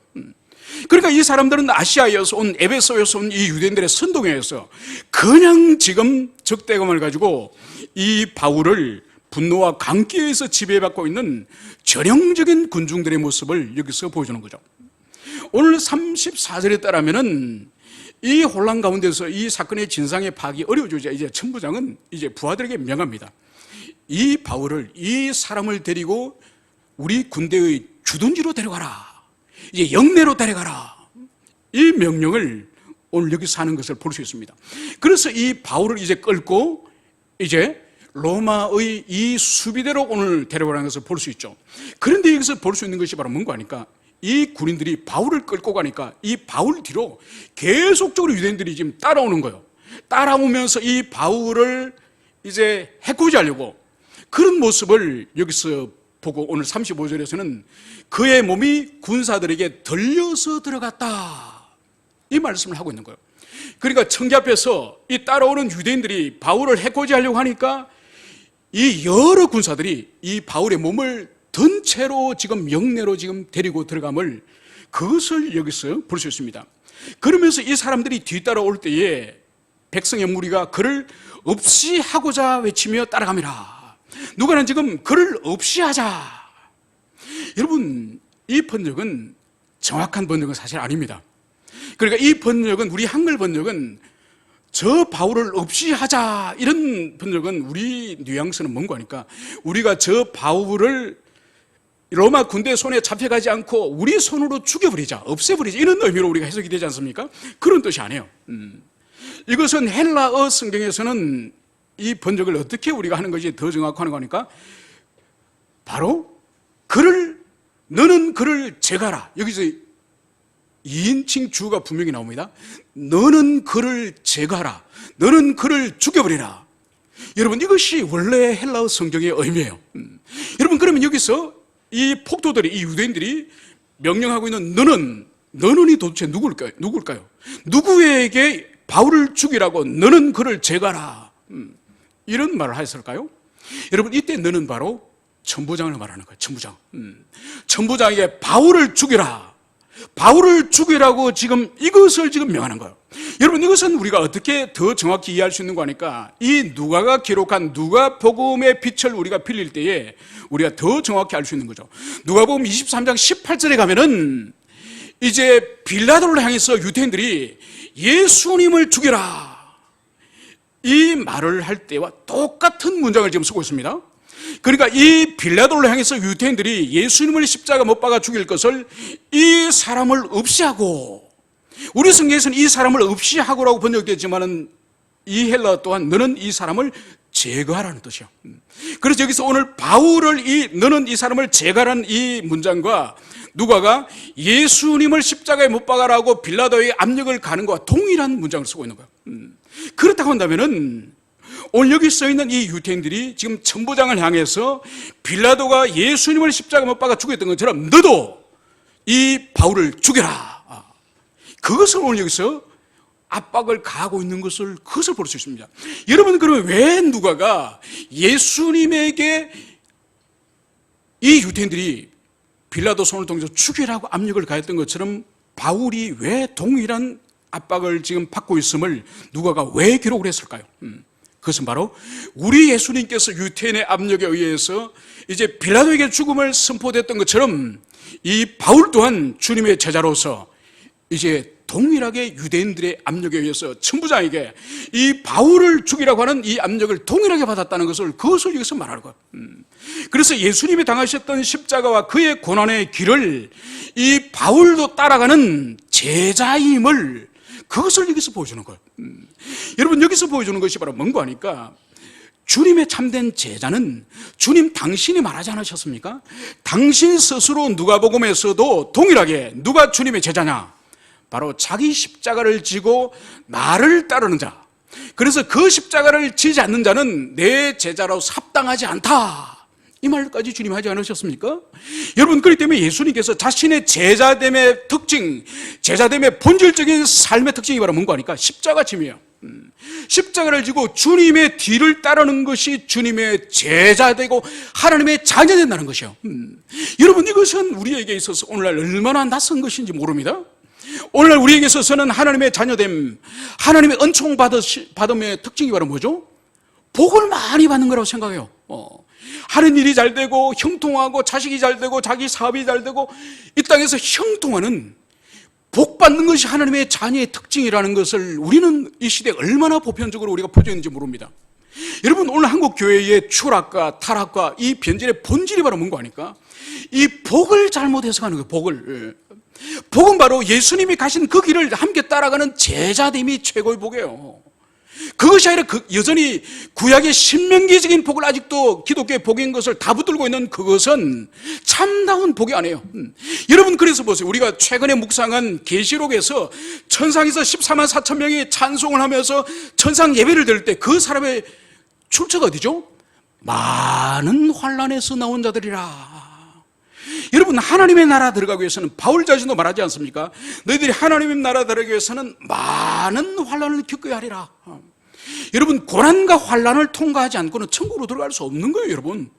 그러니까 이 사람들은 아시아에서 온, 에베소에서 온 이 유대인들의 선동에 의해서 그냥 지금 적대감을 가지고 이 바울을 분노와 강기에서 지배받고 있는 전형적인 군중들의 모습을 여기서 보여주는 거죠. 오늘 34절에 따르면은 이 혼란 가운데서 이 사건의 진상의 파악이 어려워지자 이제 천부장은 이제 부하들에게 명합니다. 이 바울을, 이 사람을 데리고 우리 군대의 주둔지로 데려가라. 이제 영내로 데려가라. 이 명령을 오늘 여기서 하는 것을 볼 수 있습니다. 그래서 이 바울을 이제 끌고 이제 로마의 이 수비대로 오늘 데려가라는 것을 볼 수 있죠. 그런데 여기서 볼 수 있는 것이 바로 뭔가 하니까 이 군인들이 바울을 끌고 가니까 이 바울 뒤로 계속적으로 유대인들이 지금 따라오는 거예요. 따라오면서 이 바울을 이제 해코지하려고 그런 모습을 여기서 보고 오늘 35절에서는 그의 몸이 군사들에게 들려서 들어갔다, 이 말씀을 하고 있는 거예요. 그러니까 청계 앞에서 이 따라오는 유대인들이 바울을 해코지하려고 하니까 이 여러 군사들이 이 바울의 몸을 든 채로 지금 영내로 지금 데리고 들어감을, 그것을 여기서 볼 수 있습니다. 그러면서 이 사람들이 뒤따라올 때에 백성의 무리가 그를 없이 하고자 외치며 따라갑니다. 누가는 지금 그를 없이 하자. 여러분, 이 번역은 정확한 번역은 사실 아닙니다. 그러니까 이 번역은, 우리 한글 번역은 저 바울을 없이 하자, 이런 번역은 우리 뉘앙스는 뭔가 하니까 우리가 저 바울을 로마 군대 손에 잡혀가지 않고 우리 손으로 죽여버리자, 없애버리자, 이런 의미로 우리가 해석이 되지 않습니까? 그런 뜻이 아니에요. 이것은 헬라어 성경에서는 이 번역을 어떻게 우리가 하는 것이 더 정확한 거니까 바로 너는 그를 제가라. 여기서 2인칭 주어가 분명히 나옵니다. 너는 그를 제가라. 너는 그를 죽여버리라. 여러분, 이것이 원래 헬라어 성경의 의미예요. 여러분, 그러면 여기서 이 폭도들이, 이 유대인들이 명령하고 있는 너는이 도대체 누굴까요? 누구에게 바울을 죽이라고 너는 그를 제가라, 이런 말을 하였을까요? 여러분, 이때 너는 바로 천부장을 말하는 거예요. 천부장에게 바울을 죽이라고 지금 이것을 지금 명하는 거예요. 여러분, 이것은 우리가 어떻게 더 정확히 이해할 수 있는 거니까 이 누가가 기록한 누가복음의 빛을 우리가 빌릴 때에 우리가 더 정확히 알 수 있는 거죠. 누가복음 23장 18절에 가면은 이제 빌라도를 향해서 유대인들이 예수님을 죽여라, 이 말을 할 때와 똑같은 문장을 지금 쓰고 있습니다. 그러니까 이 빌라도를 향해서 유대인들이 예수님을 십자가 못 박아 죽일 것을 이 사람을 없이 하고, 우리 성경에서는 이 사람을 없이 하고라고 번역되지만은 이 헬라 또한 너는 이 사람을 제거하라는 뜻이요. 그래서 여기서 오늘 바울을 너는 이 사람을 제거하라는 이 문장과 누가가 예수님을 십자가에 못 박아라고 빌라도의 압력을 가는 것과 동일한 문장을 쓰고 있는 거예요. 그렇다고 한다면은 오늘 여기 써 있는 이 유대인들이 지금 천부장을 향해서 빌라도가 예수님을 십자가에 못 박아 죽였던 것처럼 너도 이 바울을 죽여라, 그것을 오늘 여기서 압박을 가하고 있는 것을, 그것을 볼 수 있습니다. 여러분, 그러면 왜 누가가 예수님에게 이 유대인들이 빌라도 손을 통해서 죽이라고 압력을 가했던 것처럼 바울이 왜 동일한 압박을 지금 받고 있음을 누가가 왜 기록을 했을까요? 그것은 바로 우리 예수님께서 유태인의 압력에 의해서 이제 빌라도에게 죽음을 선포됐던 것처럼 이 바울 또한 주님의 제자로서 이제 동일하게 유대인들의 압력에 의해서 천부장에게 이 바울을 죽이라고 하는 이 압력을 동일하게 받았다는 것을, 그것을 여기서 말하는 거예요. 그래서 예수님이 당하셨던 십자가와 그의 고난의 길을 이 바울도 따라가는 제자임을, 그것을 여기서 보여주는 거예요. 여러분, 여기서 보여주는 것이 바로 뭔가 하니까 주님의 참된 제자는 주님 당신이 말하지 않으셨습니까? 당신 스스로 누가복음에서도 동일하게 누가 주님의 제자냐? 바로 자기 십자가를 지고 나를 따르는 자. 그래서 그 십자가를 지지 않는 자는 내 제자로 합당하지 않다, 이 말까지 주님 하지 않으셨습니까? 여러분, 그렇기 때문에 예수님께서 자신의 제자됨의 특징, 제자됨의 본질적인 삶의 특징이 바로 뭔가 하니까 십자가짐이에요. 십자가를 지고 주님의 뒤를 따르는 것이 주님의 제자되고 하나님의 자녀 된다는 것이요. 여러분, 이것은 우리에게 있어서 오늘날 얼마나 낯선 것인지 모릅니다. 오늘날 우리에게 있어서는 하나님의 자녀됨, 하나님의 은총 받음의 특징이 바로 뭐죠? 복을 많이 받는 거라고 생각해요. 하는 일이 잘 되고 형통하고 자식이 잘 되고 자기 사업이 잘 되고 이 땅에서 형통하는 복 받는 것이 하나님의 자녀의 특징이라는 것을 우리는 이 시대에 얼마나 보편적으로 우리가 퍼져 있는지 모릅니다. 여러분, 오늘 한국 교회의 추락과 타락과 이 변질의 본질이 바로 뭔가 하니까 이 복을 잘못 해석하는 거예요. 복은 바로 예수님이 가신 그 길을 함께 따라가는 제자됨이 최고의 복이에요. 그것이 아니라 여전히 구약의 신명기적인 복을 아직도 기독교의 복인 것을 다 붙들고 있는 그것은 참다운 복이 아니에요. 여러분, 그래서 보세요. 우리가 최근에 묵상한 계시록에서 천상에서 14만 4천 명이 찬송을 하면서 천상 예배를 드릴 때 그 사람의 출처가 어디죠? 많은 환난에서 나온 자들이라. 여러분, 하나님의 나라 들어가기 위해서는 바울 자신도 말하지 않습니까? 너희들이 하나님의 나라 들어가기 위해서는 많은 환난을 겪어야 하리라. 여러분, 고난과 환난을 통과하지 않고는 천국으로 들어갈 수 없는 거예요, 여러분.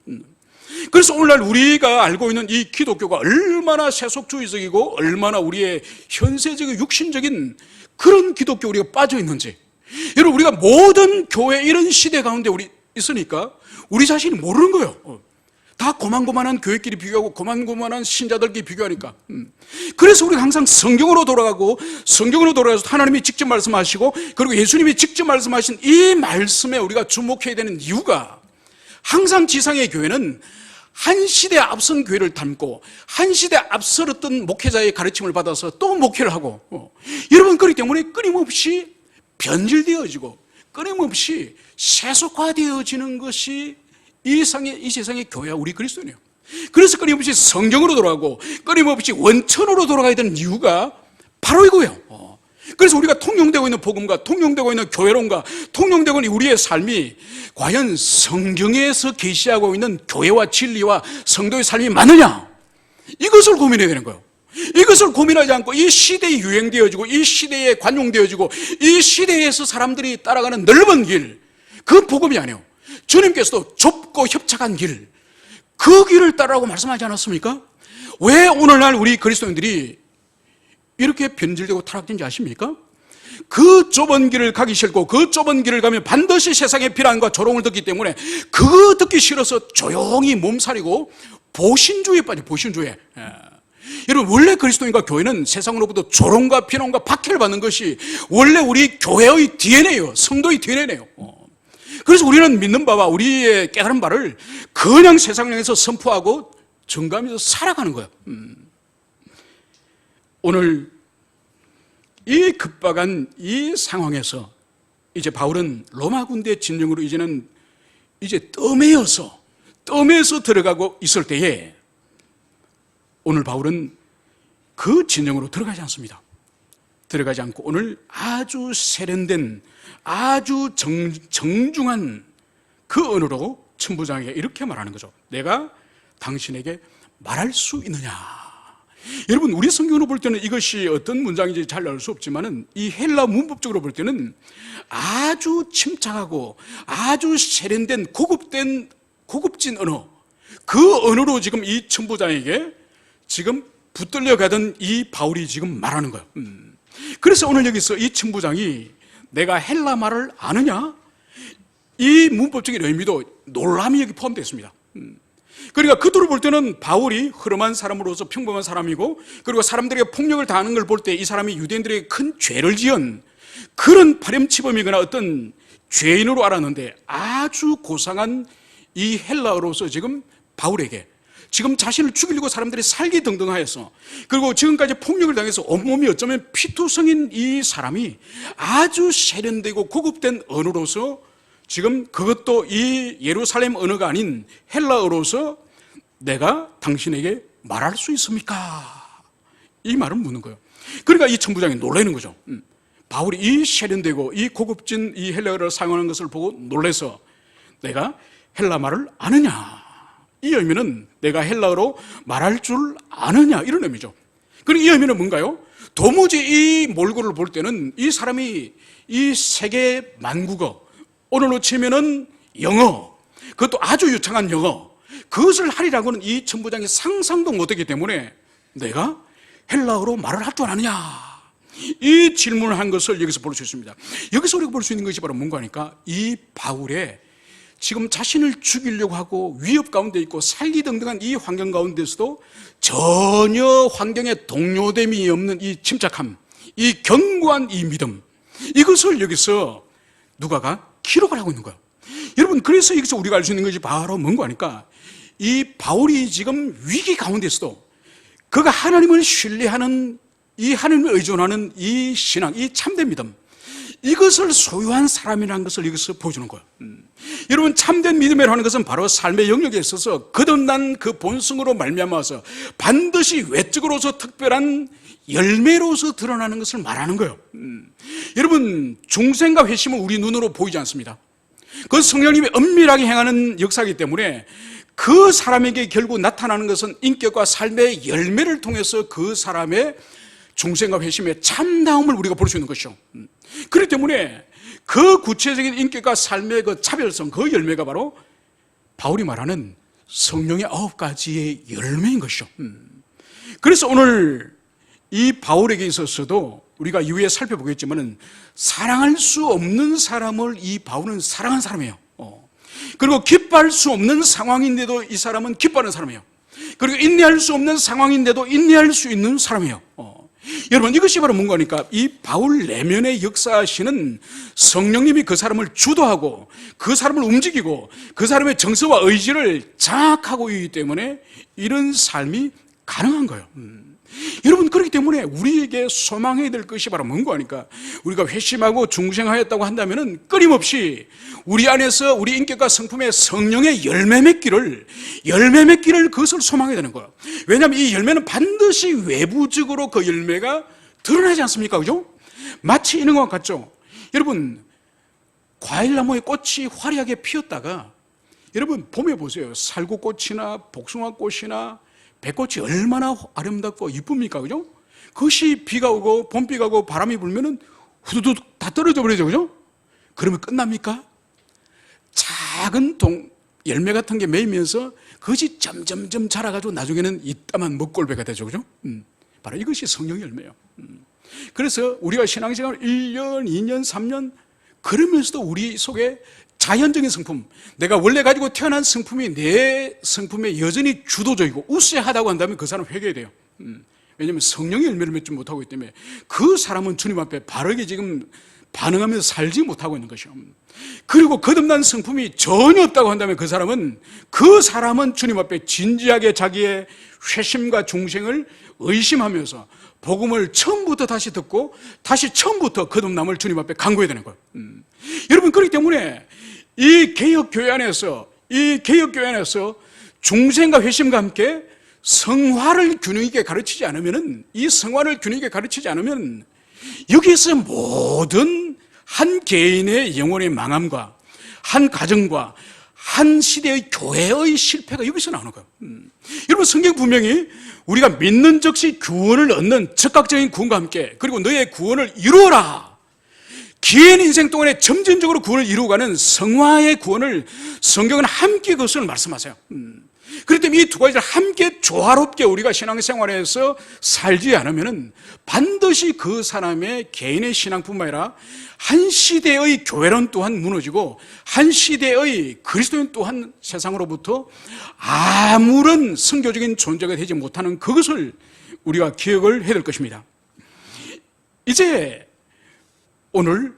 그래서 오늘날 우리가 알고 있는 이 기독교가 얼마나 세속주의적이고 얼마나 우리의 현세적이고 육신적인 그런 기독교 우리가 빠져 있는지. 여러분, 우리가 모든 교회 이런 시대 가운데 우리 있으니까 우리 자신이 모르는 거예요. 다 고만고만한 교회끼리 비교하고 고만고만한 신자들끼리 비교하니까. 그래서 우리가 항상 성경으로 돌아가고 성경으로 돌아가서 하나님이 직접 말씀하시고 그리고 예수님이 직접 말씀하신 이 말씀에 우리가 주목해야 되는 이유가 항상 지상의 교회는 한 시대에 앞선 교회를 닮고 한 시대에 앞서었던 목회자의 가르침을 받아서 또 목회를 하고 여러분, 그렇기 때문에 끊임없이 변질되어지고 끊임없이 세속화되어지는 것이 이 세상의 교회와 우리 그리스도인이에요. 그래서 끊임없이 성경으로 돌아가고 끊임없이 원천으로 돌아가야 되는 이유가 바로 이거예요. 그래서 우리가 통용되고 있는 복음과 통용되고 있는 교회론과 통용되고 있는 우리의 삶이 과연 성경에서 계시하고 있는 교회와 진리와 성도의 삶이 맞느냐, 이것을 고민해야 되는 거예요. 이것을 고민하지 않고 이 시대에 유행되어지고 이 시대에 관용되어지고 이 시대에서 사람들이 따라가는 넓은 길, 그 복음이 아니에요. 주님께서도 좁고 협착한 길, 그 길을 따라라고 말씀하지 않았습니까? 왜 오늘날 우리 그리스도인들이 이렇게 변질되고 타락된지 아십니까? 그 좁은 길을 가기 싫고 그 좁은 길을 가면 반드시 세상의 비난과 조롱을 듣기 때문에 그거 듣기 싫어서 조용히 몸살이고 보신주의에 빠져. 보신주의에. 여러분, 원래 그리스도인과 교회는 세상으로부터 조롱과 비난과 박해를 받는 것이 원래 우리 교회의 DNA예요. 성도의 DNA예요. 그래서 우리는 믿는 바와 우리의 깨달은 바를 그냥 세상을 향해서 선포하고 정감해서 살아가는 거예요. 오늘 이 급박한 이 상황에서 이제 바울은 로마 군대 진영으로 이제는 뜸에서 들어가고 있을 때에 오늘 바울은 그 진영으로 들어가지 않습니다. 들어가지 않고 오늘 아주 세련된 아주 정중한 그 언어로 천부장에게 이렇게 말하는 거죠. 내가 당신에게 말할 수 있느냐. 여러분, 우리 성경으로 볼 때는 이것이 어떤 문장인지 잘 알 수 없지만은 이 헬라 문법적으로 볼 때는 아주 침착하고 아주 세련된 고급진 언어, 그 언어로 지금 이 천부장에게 지금 붙들려 가던 이 바울이 지금 말하는 거예요. 그래서 오늘 여기서 이 천부장이 내가 헬라 말을 아느냐? 이 문법적인 의미도 놀람이 여기 포함되어 있습니다. 그러니까 그들을 볼 때는 바울이 흐름한 사람으로서 평범한 사람이고 그리고 사람들에게 폭력을 당하는 걸 볼 때 이 사람이 유대인들에게 큰 죄를 지은 그런 파렴치범이거나 어떤 죄인으로 알았는데 아주 고상한 이 헬라어로서 지금 바울에게 지금 자신을 죽이려고 사람들이 살기등등하여서 그리고 지금까지 폭력을 당해서 온몸이 어쩌면 피투성인 이 사람이 아주 세련되고 고급된 언어로서 지금 그것도 이 예루살렘 언어가 아닌 헬라어로서 내가 당신에게 말할 수 있습니까? 이 말을 묻는 거예요. 그러니까 이 천부장이 놀라는 거죠. 바울이 이 세련되고 이 고급진 이 헬라어를 사용하는 것을 보고 놀라서 내가 헬라 말을 아느냐? 이 의미는 내가 헬라어로 말할 줄 아느냐, 이런 의미죠. 그리고 이 의미는 뭔가요? 도무지 이 몰골을 볼 때는 이 사람이 이 세계 만국어, 오늘로 치면은 영어, 그것도 아주 유창한 영어, 그것을 하리라고는 이 천부장이 상상도 못했기 때문에 내가 헬라어로 말을 할 줄 아느냐, 이 질문을 한 것을 여기서 볼 수 있습니다. 여기서 우리가 볼 수 있는 것이 바로 뭔가 하니까 이 바울의 지금 자신을 죽이려고 하고 위협 가운데 있고 살기등등한 이 환경 가운데서도 전혀 환경에 동요됨이 없는 이 침착함, 이 견고한 이 믿음, 이것을 여기서 누가가 기록을 하고 있는 거예요. 여러분, 그래서 여기서 우리가 알 수 있는 것이 바로 뭔가 하니까 이 바울이 지금 위기 가운데서도 그가 하나님을 신뢰하는, 이 하나님을 의존하는 이 신앙, 이 참된 믿음, 이것을 소유한 사람이라는 것을 여기서 보여주는 거예요. 여러분, 참된 믿음이라는 것은 바로 삶의 영역에 있어서 거듭난 그 본성으로 말미암아서 반드시 외적으로서 특별한 열매로서 드러나는 것을 말하는 거예요. 여러분, 중생과 회심은 우리 눈으로 보이지 않습니다. 그 성령님이 은밀하게 행하는 역사이기 때문에 그 사람에게 결국 나타나는 것은 인격과 삶의 열매를 통해서 그 사람의 중생과 회심의 참다움을 우리가 볼 수 있는 것이죠. 그렇기 때문에 그 구체적인 인격과 삶의 그 차별성, 그 열매가 바로 바울이 말하는 성령의 9가지의 열매인 것이죠. 그래서 오늘 이 바울에게 있어서도 우리가 이후에 살펴보겠지만은 사랑할 수 없는 사람을 이 바울은 사랑한 사람이에요. 그리고 기뻐할 수 없는 상황인데도 이 사람은 기뻐하는 사람이에요. 그리고 인내할 수 없는 상황인데도 인내할 수 있는 사람이에요. 여러분, 이것이 바로 뭔가 하니까 이 바울 내면의 역사하시는 성령님이 그 사람을 주도하고 그 사람을 움직이고 그 사람의 정서와 의지를 장악하고 있기 때문에 이런 삶이 가능한 거예요. 여러분, 그렇기 때문에 우리에게 소망해야 될 것이 바로 뭔가 하니까 우리가 회심하고 중생하였다고 한다면은 끊임없이 우리 안에서 우리 인격과 성품의 성령의 열매 맺기를 그것을 소망해야 되는 거예요. 왜냐하면 이 열매는 반드시 외부적으로 그 열매가 드러나지 않습니까? 그죠? 마치 이런 것 같죠? 여러분, 과일나무의 꽃이 화려하게 피었다가 여러분 봄에 보세요. 살구꽃이나 복숭아꽃이나 배꽃이 얼마나 아름답고 이쁩니까? 그죠? 그것이 비가 오고 봄비가 오고 바람이 불면은 후두둑 다 떨어져 버리죠. 그죠? 그러면 끝납니까? 작은 열매 같은 게 매이면서 그것이 점점점 자라가지고 나중에는 이따만 먹골배가 되죠. 그죠? 바로 이것이 성령의 열매예요. 그래서 우리가 신앙생활 1년, 2년, 3년 그러면서도 우리 속에 자연적인 성품, 내가 원래 가지고 태어난 성품이 내 성품에 여전히 주도적이고 우세하다고 한다면 그 사람은 회개해야 돼요. 왜냐하면 성령의 열매를 맺지 못하고 있기 때문에 그 사람은 주님 앞에 바르게 지금 반응하면서 살지 못하고 있는 것이요. 그리고 거듭난 성품이 전혀 없다고 한다면 그 사람은 주님 앞에 진지하게 자기의 회심과 중생을 의심하면서 복음을 처음부터 다시 듣고 다시 처음부터 거듭남을 주님 앞에 간구해야 되는 거예요. 여러분, 그렇기 때문에 이 개혁교회 안에서 중생과 회심과 함께 성화를 균형 있게 가르치지 않으면은, 이 성화를 균형 있게 가르치지 않으면 여기에서 모든 한 개인의 영혼의 망함과 한 가정과 한 시대의 교회의 실패가 여기서 나오는 거예요. 여러분, 성경 분명히 우리가 믿는 즉시 구원을 얻는 즉각적인 구원과 함께 그리고 너의 구원을 이루어라, 긴 인생 동안에 점진적으로 구원을 이루어가는 성화의 구원을 성경은 함께 그것을 말씀하세요. 그렇기 때문에 이 두 가지를 함께 조화롭게 우리가 신앙생활에서 살지 않으면 반드시 그 사람의 개인의 신앙뿐만 아니라 한 시대의 교회론 또한 무너지고 한 시대의 그리스도인 또한 세상으로부터 아무런 선교적인 존재가 되지 못하는 그것을 우리가 기억을 해야 될 것입니다. 이제 오늘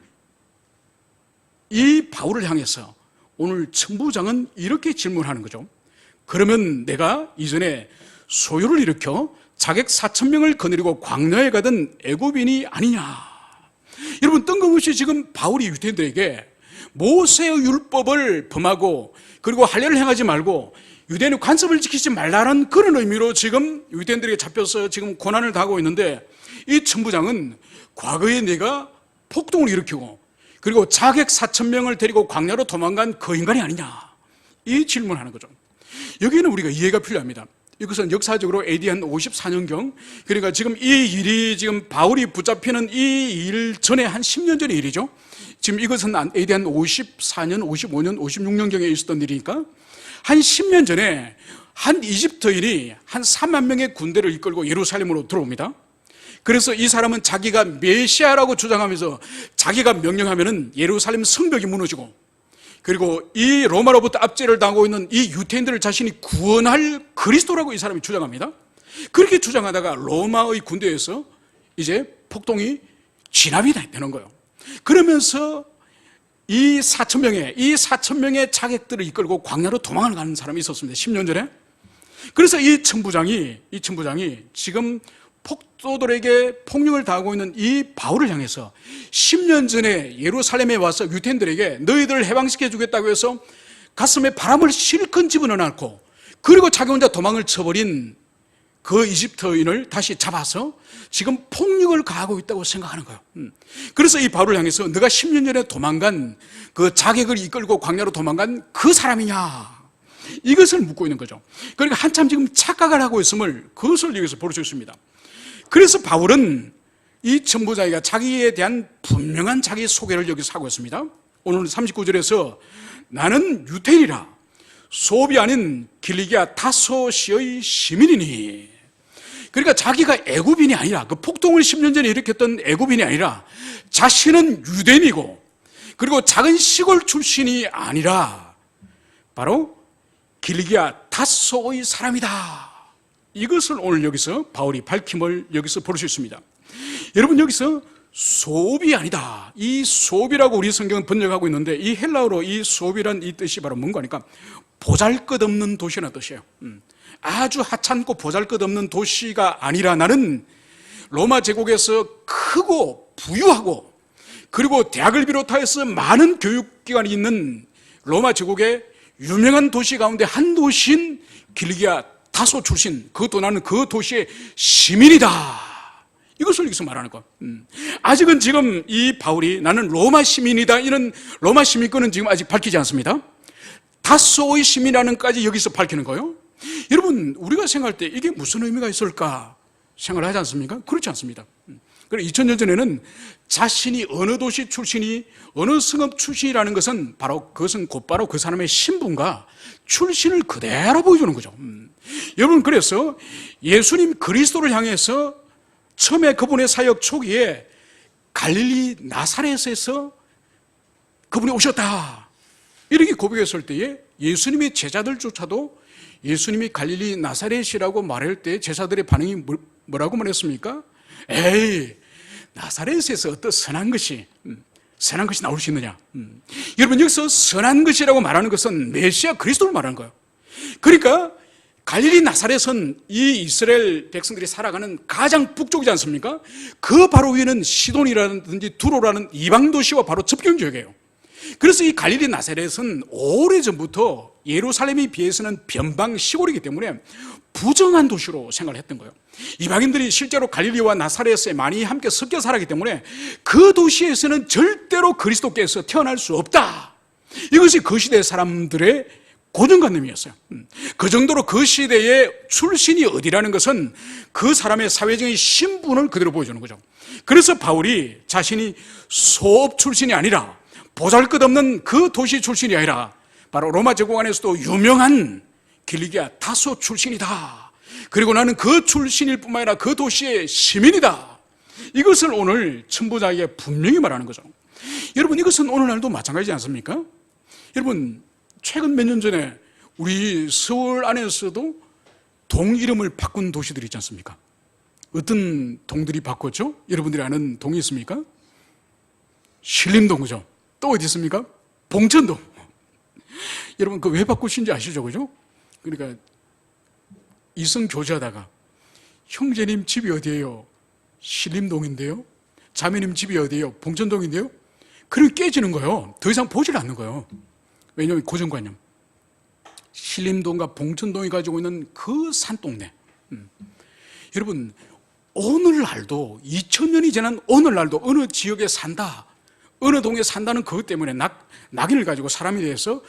이 바울을 향해서 오늘 천부장은 이렇게 질문하는 거죠. 그러면 내가 이전에 소요를 일으켜 자객 4,000명을 거느리고 광야에 가던 애굽인이 아니냐. 여러분, 뜬금없이 지금 바울이 유대인들에게 모세의 율법을 범하고 그리고 할례를 행하지 말고 유대인의 관습을 지키지 말라는 그런 의미로 지금 유대인들에게 잡혀서 지금 고난을 당하고 있는데, 이 천부장은 과거에 내가 폭동을 일으키고 그리고 자객 4,000명을 데리고 광야로 도망간 그 인간이 아니냐, 이 질문을 하는 거죠. 여기는 우리가 이해가 필요합니다. 이것은 역사적으로 AD 한 54년경, 그러니까 지금 이 일이 지금 바울이 붙잡히는 이 일 전에 한 10년 전의 일이죠. 지금 이것은 AD 한 54년, 55년, 56년경에 있었던 일이니까 한 10년 전에 한 이집트인이 한 3만 명의 군대를 이끌고 예루살렘으로 들어옵니다. 그래서 이 사람은 자기가 메시아라고 주장하면서 자기가 명령하면은 예루살렘 성벽이 무너지고 그리고 이 로마로부터 압제를 당하고 있는 이 유태인들을 자신이 구원할 그리스도라고 이 사람이 주장합니다. 그렇게 주장하다가 로마의 군대에서 이제 폭동이 진압이 되는 거예요. 그러면서 이 4,000명의 자객들을 이끌고 광야로 도망을 가는 사람이 있었습니다. 10년 전에. 그래서 이 천부장이 지금 폭도들에게 폭력을 당하고 있는 이 바울을 향해서 10년 전에 예루살렘에 와서 유태인들에게 너희들을 해방시켜 주겠다고 해서 가슴에 바람을 실컷 집어넣고 그리고 자기 혼자 도망을 쳐버린 그 이집트인을 다시 잡아서 지금 폭력을 가하고 있다고 생각하는 거예요. 그래서 이 바울을 향해서 너가 10년 전에 도망간 그 자객을 이끌고 광야로 도망간 그 사람이냐, 이것을 묻고 있는 거죠. 그러니까 한참 지금 착각을 하고 있음을 그것을 여기서 볼 수 있습니다. 그래서 바울은 이 천부장이가 자기에 대한 분명한 자기 소개를 여기서 하고 있습니다. 오늘 39절에서 나는 유태인이라 소비 아닌 길리기아 타소시의 시민이니, 그러니까 자기가 애굽인이 아니라, 그 폭동을 10년 전에 일으켰던 애굽인이 아니라 자신은 유대인이고 그리고 작은 시골 출신이 아니라 바로 길리기아 타소의 사람이다. 이것을 오늘 여기서 바울이 밝힘을 여기서 볼 수 있습니다. 여러분, 여기서 소업이 아니다. 이 소업이라고 우리 성경은 번역하고 있는데 이 헬라어로 이 소업이란 이 뜻이 바로 뭔가 하니까 보잘것없는 도시라는 뜻이에요. 아주 하찮고 보잘것없는 도시가 아니라 나는 로마 제국에서 크고 부유하고 그리고 대학을 비롯하여서 많은 교육기관이 있는 로마 제국의 유명한 도시 가운데 한 도시인 길리기아 타소 출신, 그것도 나는 그 도시의 시민이다. 이것을 여기서 말하는 거. 아직은 지금 이 바울이 나는 로마 시민이다, 이런 로마 시민권은 지금 아직 밝히지 않습니다. 타소의 시민이라는까지 여기서 밝히는 거예요. 여러분, 우리가 생각할 때 이게 무슨 의미가 있을까 생각을 하지 않습니까? 그렇지 않습니다. 그래, 2000년 전에는 자신이 어느 도시 출신이, 어느 성읍 출신이라는 것은 그것은 곧바로 그 사람의 신분과 출신을 그대로 보여주는 거죠. 여러분, 그래서 예수님 그리스도를 향해서 처음에 그분의 사역 초기에 갈릴리 나사렛에서 그분이 오셨다, 이렇게 고백했을 때에 예수님의 제자들조차도 예수님이 갈릴리 나사렛이라고 말할 때 제자들의 반응이 뭐라고 말했습니까? 에이, 나사렛에서 어떤 선한 것이 나올 수 있느냐. 여러분, 여기서 선한 것이라고 말하는 것은 메시아 그리스도를 말하는 거예요. 그러니까 갈릴리 나사렛은 이 이스라엘 백성들이 살아가는 가장 북쪽이지 않습니까? 그 바로 위에는 시돈이라든지 두로라는 이방 도시와 바로 접경 지역이에요. 그래서 이 갈릴리 나사렛은 오래전부터 예루살렘에 비해서는 변방 시골이기 때문에 부정한 도시로 생각을 했던 거예요. 이방인들이 실제로 갈릴리와 나사렛에 많이 함께 섞여 살았기 때문에 그 도시에서는 절대로 그리스도께서 태어날 수 없다, 이것이 그 시대 사람들의 고정관념이었어요. 그 정도로 그 시대의 출신이 어디라는 것은 그 사람의 사회적인 신분을 그대로 보여주는 거죠. 그래서 바울이 자신이 소업 출신이 아니라, 보잘것없는 그 도시 출신이 아니라 바로 로마 제국 안에서도 유명한 길리기아 타소 출신이다, 그리고 나는 그 출신일 뿐만 아니라 그 도시의 시민이다, 이것을 오늘 천부장에게 분명히 말하는 거죠. 여러분, 이것은 오늘날도 마찬가지지 않습니까? 여러분, 최근 몇 년 전에 우리 서울 안에서도 동 이름을 바꾼 도시들이 있지 않습니까? 어떤 동들이 바꿨죠? 여러분들이 아는 동이 있습니까? 신림동, 그죠? 또 어디 있습니까? 봉천동. 여러분, 그 왜 바꾸신지 아시죠? 그죠? 그러니까 이성 교제하다가 형제님 집이 어디예요? 신림동인데요. 자매님 집이 어디예요? 봉천동인데요. 그렇게 깨지는 거예요. 더 이상 보질 않는 거예요. 왜냐하면 고정관념. 신림동과 봉천동이 가지고 있는 그 산동네. 여러분, 오늘날도 2000년이 지난 오늘날도 어느 지역에 산다, 어느 동에 산다는 그것 때문에 낙인을 가지고 사람에 대해서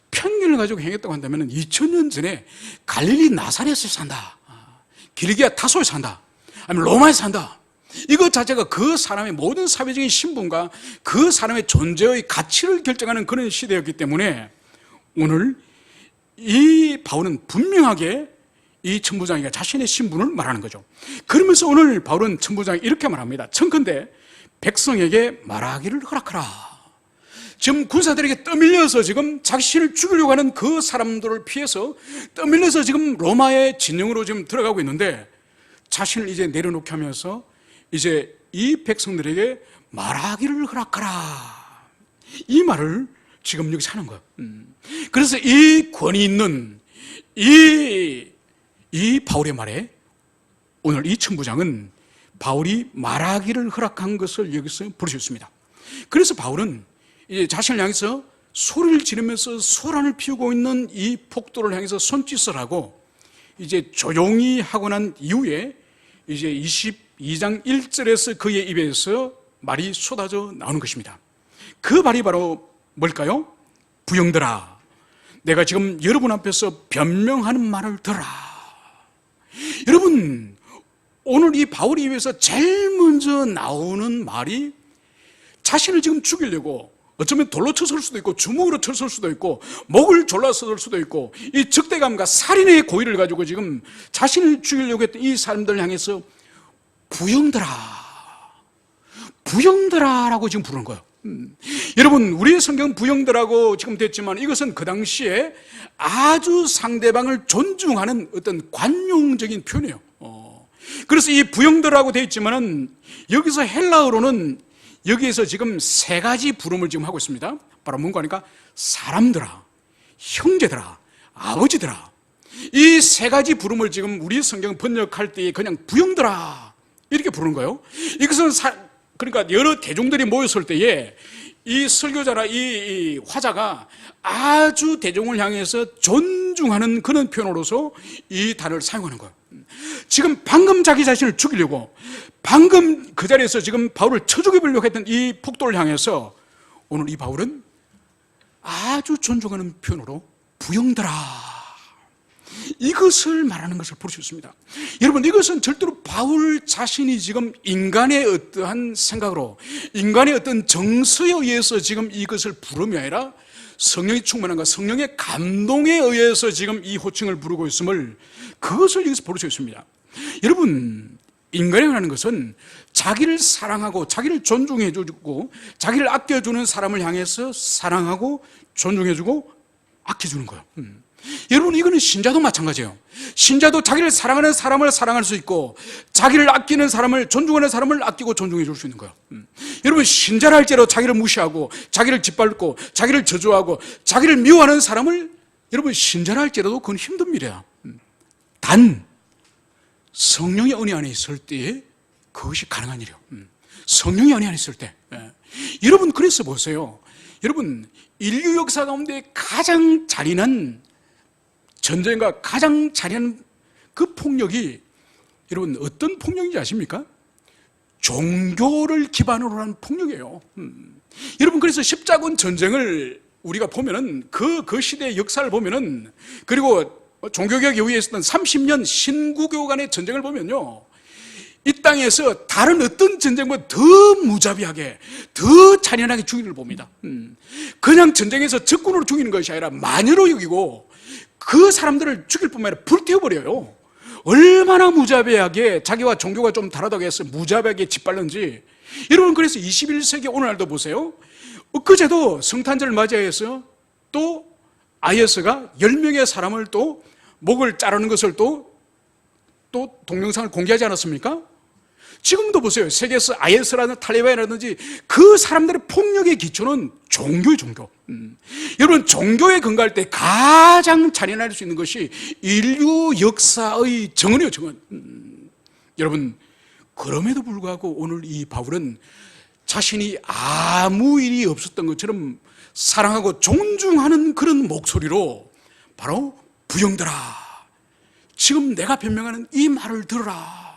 편견을 가지고 행했다고 한다면 2000년 전에 갈릴리 나사렛에 산다, 길리기아 타소에 산다, 아니면 로마에 산다, 이것 자체가 그 사람의 모든 사회적인 신분과 그 사람의 존재의 가치를 결정하는 그런 시대였기 때문에 오늘 이 바울은 분명하게 이 천부장이가 자신의 신분을 말하는 거죠. 그러면서 오늘 바울은 천부장이 이렇게 말합니다. 청컨대 백성에게 말하기를 허락하라. 지금 군사들에게 떠밀려서 지금 자신을 죽이려고 하는 그 사람들을 피해서 떠밀려서 지금 로마의 진영으로 지금 들어가고 있는데 자신을 이제 내려놓게 하면서 이제 이 백성들에게 말하기를 허락하라, 이 말을 지금 여기서 하는 거예요. 그래서 이 권위 있는 이 바울의 말에 오늘 이 천부장은 바울이 말하기를 허락한 것을 여기서 볼 수 있습니다. 그래서 바울은 이제 자신을 향해서 소리를 지르면서 소란을 피우고 있는 이 폭도를 향해서 손짓을 하고 이제 조용히 하고 난 이후에 이제 22장 1절에서 그의 입에서 말이 쏟아져 나오는 것입니다. 그 말이 바로 뭘까요? 부형들아, 내가 지금 여러분 앞에서 변명하는 말을 들어라. 여러분, 오늘 이 바울의 입에서 제일 먼저 나오는 말이 자신을 지금 죽이려고 어쩌면 돌로 쳐설 수도 있고 주먹으로 쳐설 수도 있고 목을 졸라설 수도 있고 이 적대감과 살인의 고의를 가지고 지금 자신을 죽이려고 했던 이 사람들을 향해서 부형들아라고 지금 부르는 거예요. 여러분, 우리의 성경은 부형들하고 지금 됐지만 이것은 그 당시에 아주 상대방을 존중하는 어떤 관용적인 표현이에요. 그래서 이 부형들하고 되어 있지만은 여기서 헬라어로는 여기에서 지금 세 가지 부름을 지금 하고 있습니다. 바로 뭔가 하니까 사람들아, 형제들아, 아버지들아, 이 세 가지 부름을 지금 우리 성경 번역할 때 그냥 부형들아 이렇게 부르는 거예요. 이것은 그러니까 여러 대중들이 모였을 때에 이 설교자나 이 화자가 아주 대중을 향해서 존중하는 그런 표현으로서 이 단어를 사용하는 거예요. 지금 방금 자기 자신을 죽이려고 방금 그 자리에서 지금 바울을 쳐 죽여보려고 했던 이 폭도를 향해서 오늘 이 바울은 아주 존중하는 표현으로 부형들아, 이것을 말하는 것을 볼 수 있습니다. 여러분, 이것은 절대로 바울 자신이 지금 인간의 어떠한 생각으로 인간의 어떤 정서에 의해서 지금 이것을 부름이 아니라 성령이 충만한가 성령의 감동에 의해서 지금 이 호칭을 부르고 있음을 그것을 여기서 볼 수 있습니다. 여러분, 인간이라는 것은 자기를 사랑하고 자기를 존중해주고 자기를 아껴주는 사람을 향해서 사랑하고 존중해주고 아껴주는 거예요. 여러분, 이거는 신자도 마찬가지예요. 신자도 자기를 사랑하는 사람을 사랑할 수 있고 자기를 아끼는 사람을, 존중하는 사람을 아끼고 존중해 줄 수 있는 거예요. 여러분, 신자라 할지라도 자기를 무시하고 자기를 짓밟고 자기를 저주하고 자기를 미워하는 사람을 여러분 신자라 할지라도 그건 힘든 일이야. 단 성령의 은혜 안에 있을 때 그것이 가능한 일이에요. 성령의 은혜 안에 있을 때. 여러분, 그래서 보세요. 여러분, 인류 역사 가운데 가장 잔인한 전쟁과 가장 잔인한 그 폭력이 여러분 어떤 폭력인지 아십니까? 종교를 기반으로 한 폭력이에요. 여러분, 그래서 십자군 전쟁을 우리가 보면은 그 시대의 역사를 보면은, 그리고 종교개혁 이후에 있었던 30년 신구교 간의 전쟁을 보면요, 이 땅에서 다른 어떤 전쟁보다 더 무자비하게, 더 잔인하게 죽이는 걸 봅니다. 그냥 전쟁에서 적군으로 죽이는 것이 아니라 마녀로 여기고 그 사람들을 죽일 뿐만 아니라 불태워버려요. 얼마나 무자비하게, 자기와 종교가 좀 다르다고 해서 무자비하게 짓밟는지. 여러분, 그래서 21세기 오늘날도 보세요. 엊그제도 성탄절을 맞이해서 또 IS가 10명의 사람을 또 목을 자르는 것을 또 동영상을 공개하지 않았습니까? 지금도 보세요. 세계에서 IS라든지 탈레반이라든지 그 사람들의 폭력의 기초는 종교의 종교. 여러분, 종교에 근거할 때 가장 잔인할 수 있는 것이 인류 역사의 정언이에요, 정언. 여러분, 그럼에도 불구하고 오늘 이 바울은 자신이 아무 일이 없었던 것처럼 사랑하고 존중하는 그런 목소리로 바로 부형들아, 지금 내가 변명하는 이 말을 들어라.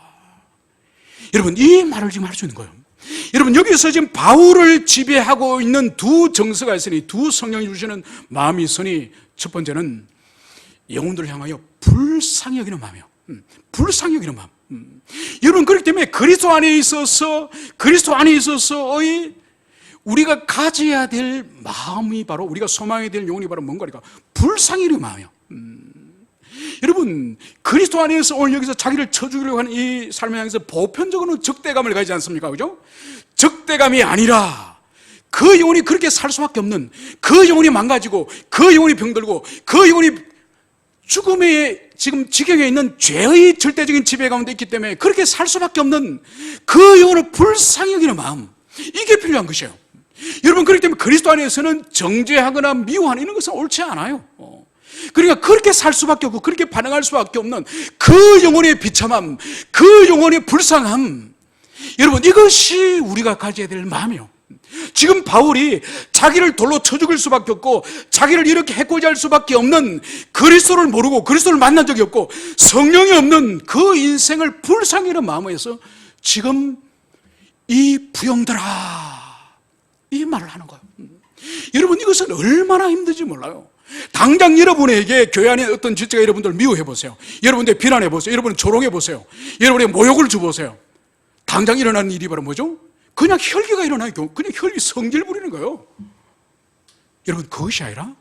여러분, 이 말을 지금 할 수 있는 거예요. 여러분, 여기서 지금 바울을 지배하고 있는 두 정서가 있으니, 두 성령이 주시는 마음이 있으니, 첫 번째는 영혼들을 향하여 불쌍히 여기는 마음이에요. 불쌍히 여기는 마음. 여러분, 그렇기 때문에 그리스도 안에 있어서의 우리가 가져야 될 마음이 바로, 우리가 소망해야 될 영혼이 바로 뭔가니까 불쌍히 여기는 마음이에요. 여러분, 그리스도 안에서 오늘 여기서 자기를 쳐 죽이려고 하는 이 삶을 향해서 보편적으로는 적대감을 가지지 않습니까? 그죠? 적대감이 아니라 그 영혼이 그렇게 살 수밖에 없는, 그 영혼이 망가지고 그 영혼이 병들고 그 영혼이 죽음의 지금 지경에 있는 죄의 절대적인 지배 가운데 있기 때문에 그렇게 살 수밖에 없는 그 영혼을 불쌍히 여기는 마음, 이게 필요한 것이에요. 여러분, 그렇기 때문에 그리스도 안에서는 정죄하거나 미워하는 이런 것은 옳지 않아요. 그러니까 그렇게 살 수밖에 없고 그렇게 반응할 수밖에 없는 그 영혼의 비참함, 그 영혼의 불쌍함, 여러분, 이것이 우리가 가져야 될 마음이에요. 지금 바울이 자기를 돌로 쳐 죽일 수밖에 없고 자기를 이렇게 해코지 할 수밖에 없는, 그리스도를 모르고 그리스도를 만난 적이 없고 성령이 없는 그 인생을 불쌍히 여기는 마음에서 지금 이 부형들아, 이 말을 하는 거예요. 여러분, 이것은 얼마나 힘든지 몰라요. 당장 여러분에게 교회 안에 어떤 지체가 여러분들 미워해 보세요. 여러분들 비난해 보세요. 여러분 조롱해 보세요. 여러분의 모욕을 줘보세요. 당장 일어나는 일이 바로 뭐죠? 그냥 혈기가 일어나요. 그냥 혈기 성질 부리는 거예요. 여러분, 그것이 아니라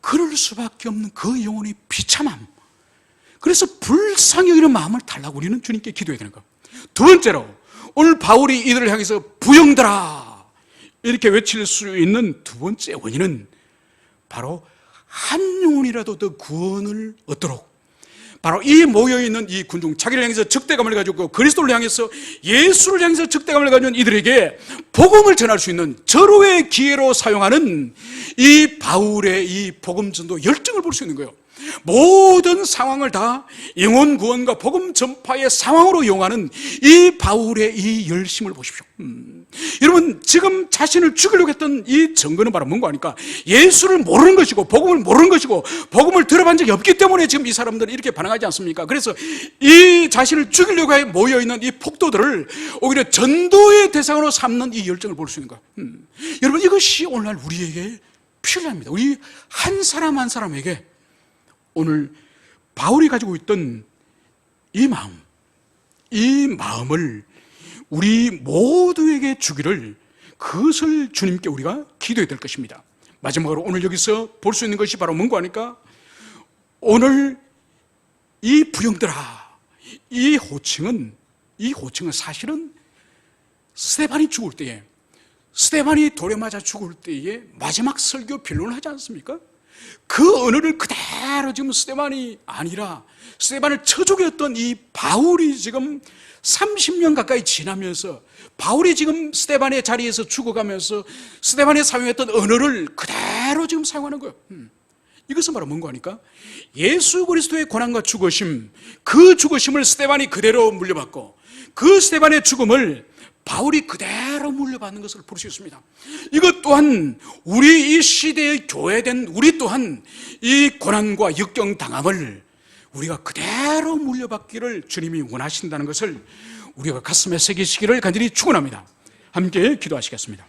그럴 수밖에 없는 그 영혼의 비참함, 그래서 불쌍히 여기는 마음을 달라고 우리는 주님께 기도해야 되는 거예요. 두 번째로, 오늘 바울이 이들을 향해서 부형들아 이렇게 외칠 수 있는 두 번째 원인은 바로 한 영혼이라도 더 구원을 얻도록, 바로 이 모여있는 이 군중, 자기를 향해서 적대감을 가지고 그리스도를 향해서, 예수를 향해서 적대감을 가진 이들에게 복음을 전할 수 있는 절호의 기회로 사용하는 이 바울의 이 복음 전도 열정을 볼 수 있는 거예요. 모든 상황을 다 영혼 구원과 복음 전파의 상황으로 이용하는 이 바울의 이 열심을 보십시오. 여러분, 지금 자신을 죽이려고 했던 이 증거는 바로 뭔가 하니까 예수를 모르는 것이고 복음을 모르는 것이고 복음을 들어본 적이 없기 때문에 지금 이 사람들은 이렇게 반응하지 않습니까? 그래서 이 자신을 죽이려고 해 모여있는 이 폭도들을 오히려 전도의 대상으로 삼는 이 열정을 볼 수 있는 거예요. 여러분, 이것이 오늘날 우리에게 필요합니다. 우리 한 사람 한 사람에게 오늘 바울이 가지고 있던 이 마음, 이 마음을 우리 모두에게 주기를, 그것을 주님께 우리가 기도해야 될 것입니다. 마지막으로 오늘 여기서 볼 수 있는 것이 바로 뭔가 하니까, 오늘 이 부형들아, 이 호칭은 사실은 스데반이 죽을 때에, 스데반이 돌에 맞아 죽을 때에 마지막 설교 변론을 하지 않습니까? 그 언어를 그대로 지금 스데반이 아니라 스데반을 쳐 죽였던 이 바울이 지금 30년 가까이 지나면서, 바울이 지금 스데반의 자리에서 죽어가면서 스데반이 사용했던 언어를 그대로 지금 사용하는 거예요. 이것은 바로 뭔가 하니까, 예수 그리스도의 고난과 죽으심, 그 죽으심을 스데반이 그대로 물려받고 그 스데반의 죽음을 바울이 그대로 물려받는 것을 볼 수 있습니다. 이것 또한 우리 이 시대의 교회된 우리 또한 이 고난과 역경 당함을 우리가 그대로 물려받기를 주님이 원하신다는 것을 우리가 가슴에 새기시기를 간절히 축원합니다. 함께 기도하시겠습니다.